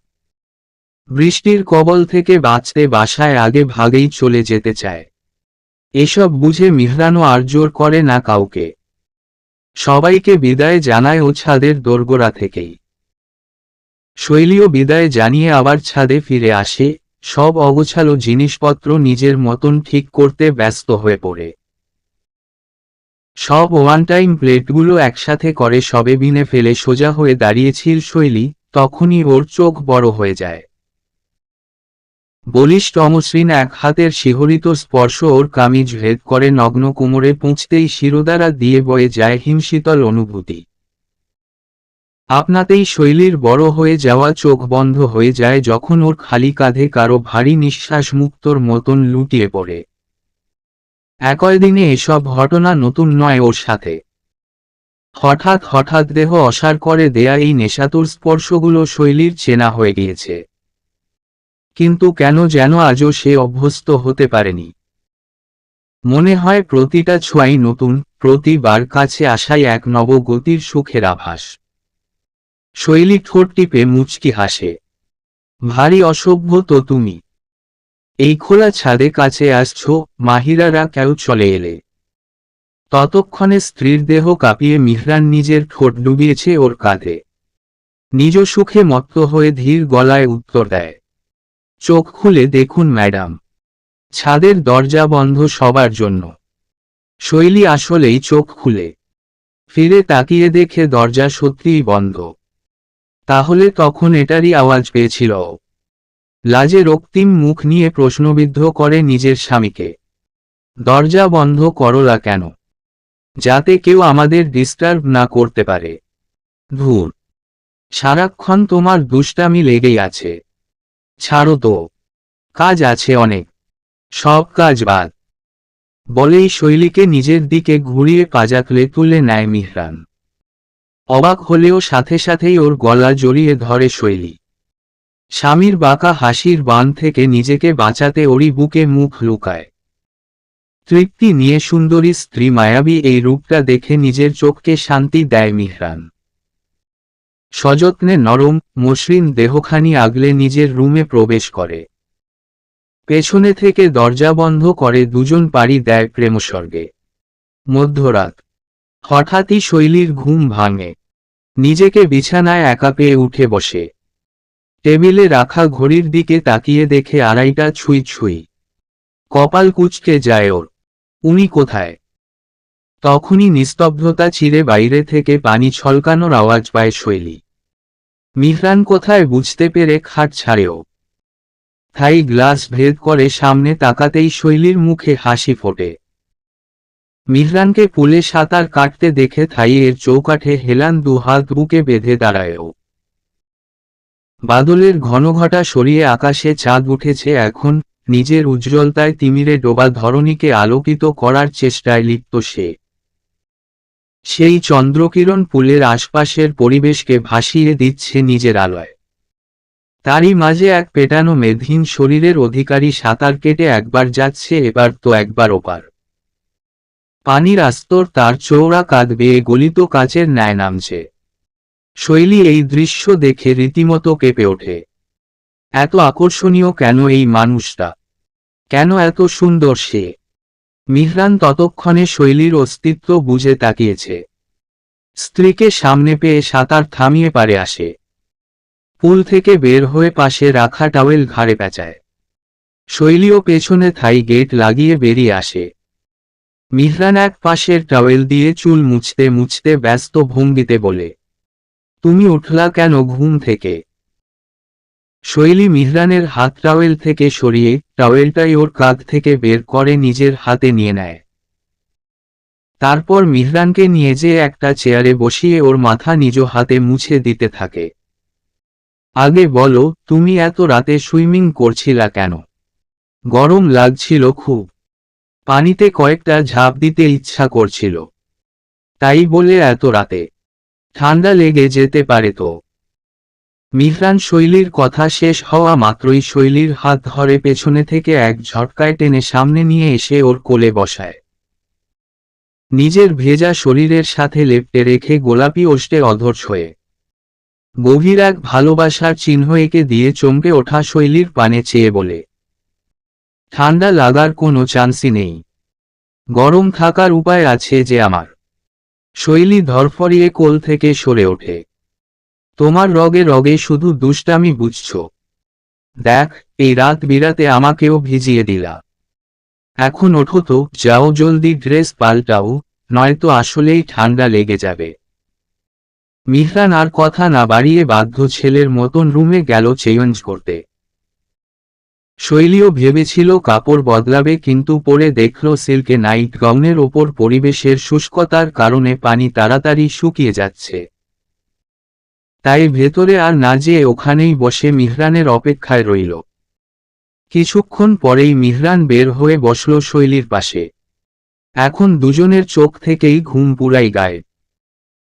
বৃষ্টির কবল থেকে বাঁচতে বাসায় আগে ভাগেই চলে যেতে চায়। এসব বুঝে মিহরানও আর জোর করে না কাউকে। সবাইকে বিদায় জানায় ও ছাদের দোরগোড়া থেকেই। শৈলীও বিদায় জানিয়ে আবার ছাদে ফিরে আসে, সব অগোছালো জিনিসপত্র নিজের মতন ঠিক করতে ব্যস্ত হয়ে পড়ে। সব ওয়ান টাইম প্লেটগুলো একসাথে করে সবে বিনে ফেলে সোজা হয়ে দাঁড়িয়েছিল শৈলী, তখনই ওর চোখ বড় হয়ে যায়। বলিষ্ঠ অমসৃণ এক হাতের শিহরিত স্পর্শ ওর কামিজ ভেদ করে নগ্ন কোমরে পৌঁছতেই শিরোদাঁড়া দিয়ে বয়ে যায় হিমশীতল অনুভূতি। আপনাতেই শৈলীর বড় হয়ে যাওয়া চোখ বন্ধ হয়ে যায় যখন ওর খালি কাঁধে কারো ভারী নিঃশ্বাস মুক্তোর মতন লুটিয়ে পড়ে। একই দিনে এসব ঘটনা নতুন নয় ওর সাথে। হঠাৎ হঠাৎ দেহ অসাড় করে দেয়া এই নেশাতুর স্পর্শগুলো শৈলীর চেনা হয়ে গিয়েছে। কিন্তু কেন যেন আজও সে অভ্যস্ত হতে পারেনি। মনে হয় প্রতিটা ছোঁয়াই নতুন, প্রতিবার কাছে আসাই এক নবগতির সুখের আভাস। শৈলী ঠোঁট টিপে মুচকি হাসে। ভারী অসভ্য তো তুমি। এই খোলা ছাদে কাছে আসছো, মাহিরারা কেউ চলে এলে। ততক্ষণে স্ত্রীর দেহ কাঁপিয়ে মিহরান নিজের ঠোঁট ডুবিয়েছে ওর কাঁধে। নিজ সুখে মত্ত হয়ে ধীর গলায় উত্তর দেয়, চোখ খুলে দেখুন ম্যাডাম। ছাদের দরজা বন্ধ সবার জন্য। শৈলী আসলেই চোখ খুলে ফিরে তাকিয়ে দেখে দরজা সত্যিই বন্ধ। তাহলে তখন এটারই আওয়াজ পেয়েছিল ও। লাজে রক্তিম মুখ নিয়ে প্রশ্নবিদ্ধ করে নিজের স্বামীকে। দরজা বন্ধ করলা কেন? যাতে কেউ আমাদের ডিস্টার্ব না করতে পারে। ধুর, সারাক্ষণ তোমার দুষ্টামি লেগেই আছে। ছাড়ো তো, কাজ আছে অনেক। সব কাজ বাদ। বলেই শৈলীকে নিজের দিকে ঘুরিয়ে পাজাকলে তুলে নেয় মিহরান। অবাক হলেও সাথে সাথেই ওর গলা জড়িয়ে ধরে শৈলী। স্বামীর বাঁকা হাসির বান থেকে নিজেকে বাঁচাতে ওরই বুকে মুখ লুকায়। তৃপ্তি নিয়ে সুন্দরী স্ত্রী মায়াবী এই রূপটা দেখে নিজের চোখকে শান্তি দেয় মিহরান। সযত্নে নরম মসৃণ দেহখানি আগলে নিজের রুমে প্রবেশ করে। পেছনে থেকে দরজা বন্ধ করে দুজন পাড়ি দেয় প্রেমস্বর্গে। মধ্যরাত। হঠাৎই শৈলীর ঘুম ভাঙে। নিজেকে বিছানায় একা পেয়ে উঠে বসে। টেবিলে রাখা ঘড়ির দিকে তাকিয়ে দেখে 2:30 ছুঁই ছুঁই। কপাল কুঁচকে যায় ওর। উনি কোথায়? তখনই নিস্তব্ধতা চিরে বাইরে থেকে পানি ছলকানোর আওয়াজ পায় শৈলী। মিহরান কোথায় বুঝতে পেরে খাট ছাড়েও। থাই গ্লাস ভেদ করে সামনে তাকাতেই শৈলীর মুখে হাসি ফোটে। মিহরানকে পুলে সাঁতার কাটতে দেখে থাইয়ের চৌকাঠে হেলান দুহাত বুকে বেঁধে দাঁড়ায়ও। বাদলের ঘনঘটা সরিয়ে আকাশে চাঁদ উঠেছে এখন, নিজের উজ্জ্বলতায় তিমিরে ডোবা ধরণীকে আলোকিত করার চেষ্টায় লিপ্ত সে। সেই চন্দ্রকিরণ পুলের আশপাশের পরিবেশকে ভাসিয়ে দিচ্ছে নিজের আলোয়। তারই মাঝে এক পেটানো মেদহীন শরীরের অধিকারী সাঁতার কেটে একবার যাচ্ছে এবার তো একবার ওপার। পানির আস্তর তার চৌড়া কাঁধ বেয়ে গলিত কাচের ন্যায় নামছে। শৈলী এই দৃশ্য দেখে রীতিমতো কেঁপে ওঠে। এত আকর্ষণীয় কেন এই মানুষটা? কেন এত সুন্দর সে? মিহরান ততক্ষণে শৈলীর অস্তিত্ব বুঝে তাকিয়েছে। স্ত্রীকে সামনে পেয়ে সাঁতার থামিয়ে পারে আসে। পুল থেকে বের হয়ে পাশে রাখা টাওয়েল ঘাড়ে পেঁচায়। শৈলীও পেছনে থাই গেট লাগিয়ে বেরিয়ে আসে। মিহরান এক পাশের টাওয়েল দিয়ে চুল মুছতে মুছতে ব্যস্ত ভঙ্গিতে বলে, তুমি উঠলা কেন ঘুম থেকে? শৈলী মিহরানের হাত টাওয়েল থেকে সরিয়ে টাওয়েলটাই ওর কাঁধ থেকে বের করে নিজের হাতে নিয়ে নেয়। তারপর মিহরানকে নিয়ে যেয়ে একটা চেয়ারে বসিয়ে ওর মাথা নিজ হাতে মুছে দিতে থাকে। আগে বলো, তুমি এত রাতে সুইমিং করছিলা কেন? গরম লাগছিল খুব। পানিতে কয়েকটা ঝাঁপ দিতে ইচ্ছা করছিল। তাই বলে এত রাতে? ঠান্ডা লেগে যেতে পারে তো। মিহরান শৈলীর কথা শেষ হওয়া মাত্রই শৈলীর হাত ধরে পেছনে থেকে এক ঝটকায় টেনে সামনে নিয়ে এসে ওর কোলে বসায়। নিজের ভেজা শরীরের সাথে লেপ্টে রেখে গোলাপি ওষ্ঠে অধর ছুঁয়ে গভীর এক ভালোবাসার চিহ্ন এঁকে দিয়ে চমকে ওঠা শৈলীর পানে চেয়ে বলে, ঠান্ডা লাগার কোনো চান্সই নেই। গরম থাকার উপায় আছে যে আমার। শৈলী ধরফরিয়ে কোল থেকে সরে ওঠে। তোমার রগে রগে শুধু দুষ্টামি বুঝছ। দেখ, এই রাত বিরাতে আমাকেও ভিজিয়ে দিলা। এখন ওঠো তো, যাও জলদি ড্রেস পাল্টাও, নয়তো আসলেই ঠান্ডা লেগে যাবে। মিহরান আর কথা না বাড়িয়ে বাধ্য ছেলের মতন রুমে গেল চেঞ্জ করতে। শৈলীও ভেবেছিল কাপড় বদলাবে কিন্তু পরে দেখল সিল্কে নাইট গাউনের ওপর পরিবেশের শুষ্কতার কারণে পানি তাড়াতাড়ি শুকিয়ে যাচ্ছে। তাই ভেতরে আর না যেয়ে ওখানেই বসে মিহরানের অপেক্ষায় রইল। কিছুক্ষণ পরেই মিহরান বের হয়ে বসল শৈলীর পাশে। এখন দুজনের চোখ থেকেই ঘুম পুরাই গায়েব।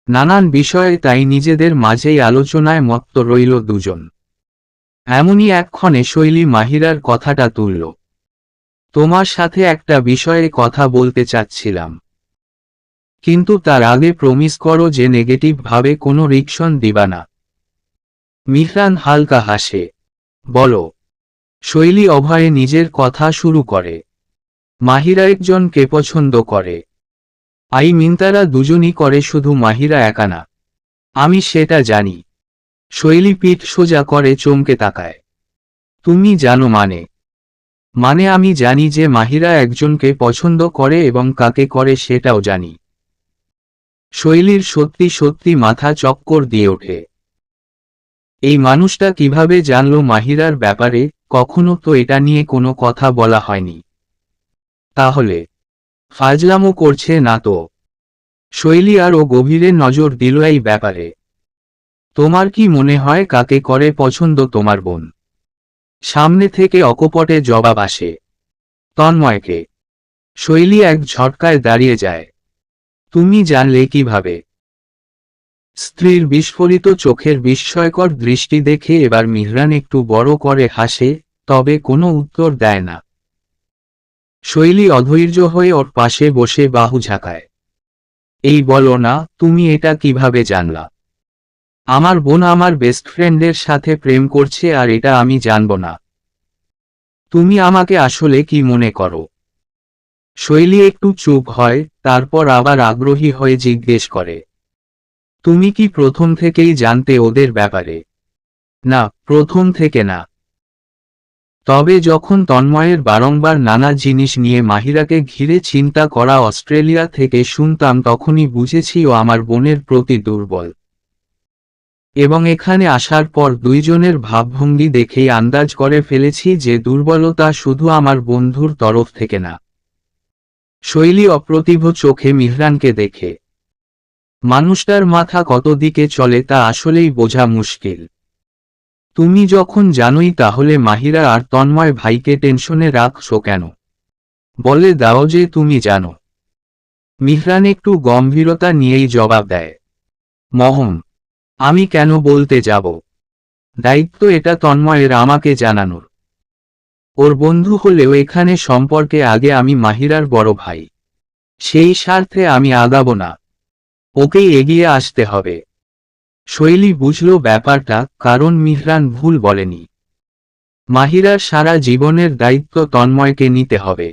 নানান বিষয়ে তাই নিজেদের মাঝেই আলোচনায় মত্ত রইল দুজন। এমনই একক্ষণে শৈলী মাহিরার কথাটা তুলল। তোমার সাথে একটা বিষয়ে কথা বলতে চাচ্ছিলাম। কিন্তু তার আগে প্রমিস করো যে নেগেটিভ ভাবে কোনো রিকশন দিবা না। মিহরান হালকা হাসে। বলো। শৈলী অভয়ে নিজের কথা শুরু করে। মাহিরা একজনকে পছন্দ করে। তারা দুজনই করে, শুধু মাহিরা একা না। আমি সেটা জানি। শৈলী পিঠ সোজা করে চমকে তাকায়। তুমি জানো মানে? মানে আমি জানি যে মাহিরা একজনকে পছন্দ করে এবং কাকে করে সেটাও জানি। শৈলীর সত্যি সত্যি মাথা চক্কর দিয়ে ওঠে। এই মানুষটা কিভাবে জানলো মাহিরার ব্যাপারে? কখনো তো এটা নিয়ে কোনো কথা বলা হয়নি। তাহলে ফাজলামো করছে না তো? শৈলী আরও গভীরে নজর দিল এই ব্যাপারে। তোমার কি মনে হয় কাকে করে পছন্দ তোমার বোন? সামনে থেকে অকপটে জবাব আসে, তন্ময়কে। শৈলী এক ঝটকায় দাঁড়িয়ে যায়। তুমি জানলে কিভাবে? স্ত্রীর বিস্ফোরিত চোখের বিস্ময়কর দৃষ্টি দেখে এবার মিহরান একটু বড় করে হাসে, তবে কোনো উত্তর দেয় না। শৈলী অধৈর্য হয়ে ওর পাশে বসে বাহু ঝাঁকায়। এই বলো না, তুমি এটা কিভাবে জানলা? আমার বোন আমার বেস্ট ফ্রেন্ডের সাথে প্রেম করছে আর এটা আমি জানব না? তুমি আমাকে আসলে কি মনে করো? শৈলী একটু চুপ হয়, তারপর আবার আগ্রহী হয়ে জিজ্ঞেস করে, তুমি কি প্রথম থেকেই জানতে ওদের ব্যাপারে? না, প্রথম থেকে না। তবে যখন তন্ময়ের বারংবার নানা জিনিস নিয়ে মাহিরাকে ঘিরে চিন্তা করা অস্ট্রেলিয়া থেকে শুনতাম তখনই বুঝেছি ও আমার বোনের প্রতি দুর্বল। এবং এখানে আসার পর দুইজনের ভাবভঙ্গি দেখেই আন্দাজ করে ফেলেছি যে দুর্বলতা শুধু আমার বন্ধুর তরফ থেকে না। শৈলী অপ্রতিভ চোখে মিহরানকে দেখে। মানুষটার মাথা কত দিকে চলে তা আসলেই বোঝা মুশকিল। তুমি যখন জানোই তাহলে মাহিরা আর তন্ময় ভাইকে টেনশনে রাখছো কেন? বলে দাও যে তুমি জানো। মিহরান একটু গম্ভীরতা নিয়েই জবাব দেয়, মহম, আমি কেন বলতে যাব? দায়িত্ব এটা তন্ময়ের আমাকে জানানোর। ওর বন্ধু হলেও এখানে সম্পর্কে আগে আমি মাহিরার বড় ভাই। সেই স্বার্থে আমি আগাবো না। ওকেই এগিয়ে আসতে হবে। শৈলী বুঝল ব্যাপারটা, কারণ মিহরান ভুল বলেনি। মাহিরার সারা জীবনের দায়িত্ব তন্ময়কে নিতে হবে।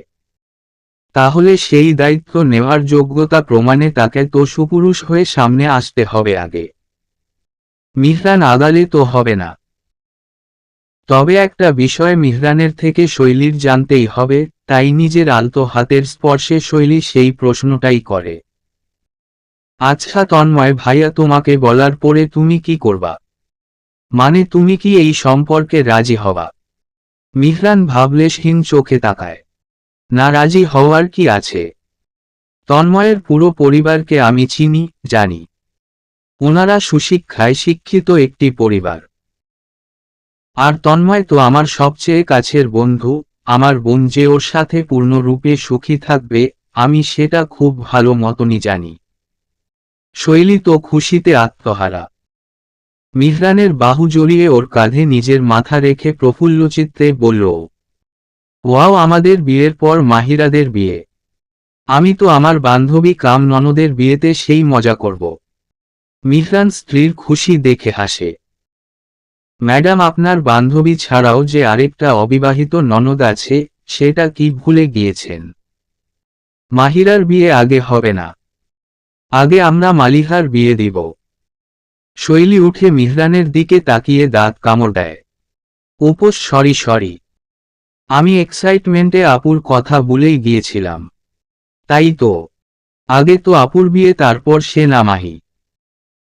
তাহলে সেই দায়িত্ব নেওয়ার যোগ্যতা প্রমাণে তাকে তো সুপুরুষ হয়ে সামনে আসতে হবে আগে। মিহরান আগালে তো হবে না। তবে একটা বিষয় মিহরানের থেকে শৈলীর জানতেই হবে, তাই নিজের আলতো হাতের স্পর্শে শৈলী সেই প্রশ্নটাই করে। আচ্ছা তন্ময় ভাইয়া, তোমাকে বলার পরে তুমি কি করবা? মানে তুমি কি এই সম্পর্কে রাজি হবা? মিহরান ভাবলেশহীন চোখে তাকায়। না, রাজি হওয়ার কি আছে? তন্ময়ের পুরো পরিবারকে আমি চিনি, জানি। ওনারা সুশিক্ষায় শিক্ষিত একটি পরিবার। আর তন্ময় তো আমার সবচেয়ে কাছের বন্ধু। আমার বোন যে ওর সাথে পূর্ণরূপে সুখী থাকবে, আমি সেটা খুব ভালো মতনই জানি। শৈলী তো খুশিতে আত্মহারা। মিহরানের বাহু জড়িয়ে ওর কাঁধে নিজের মাথা রেখে প্রফুল্লচিত্তে বলল, ওয়াও, আমাদের বিয়ের পর মাহিরাদের বিয়ে। আমি তো আমার বান্ধবী কাম ননদের বিয়েতে সেই মজা করব। মিহরান স্ত্রীর খুশি দেখে হাসে। ম্যাডাম, আপনার বান্ধবী ছাড়াও যে আরেকটা অবিবাহিত ননদ আছে, সেটা কি ভুলে গিয়েছেন? মাহিরার বিয়ে আগে হবে না। আগে আমরা মালিহার বিয়ে দিব। শৈলী উঠে মিহরানের দিকে তাকিয়ে দাঁত কামড় দেয়। উপোস, সরি সরি, আমি এক্সাইটমেন্টে আপুর কথা ভুলেই গিয়েছিলাম। তাই তো, আগে তো আপুর বিয়ে, তারপর সে না মাহি।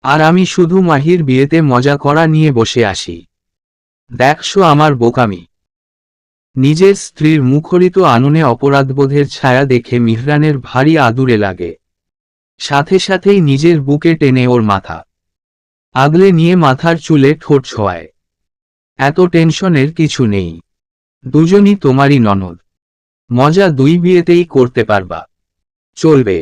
আর আমি শুধু মাহির বিয়েতে মজা করা নিয়ে বসে আসি। দেখছো আমার বোকামি? নিজের স্ত্রীর মুখরিত আননে অপরাধবোধের ছায়া দেখে মিহরানের ভারী আদুরে লাগে। সাথে সাথেই নিজের বুকে টেনে ওর মাথা আগলে নিয়ে মাথার চুলে ঠোঁট ছোঁয়ায়। এত টেনশনের কিছু নেই। দুজনই তোমারই ননদ। মজা দুই বিয়েতেই করতে পারবা। চলবে।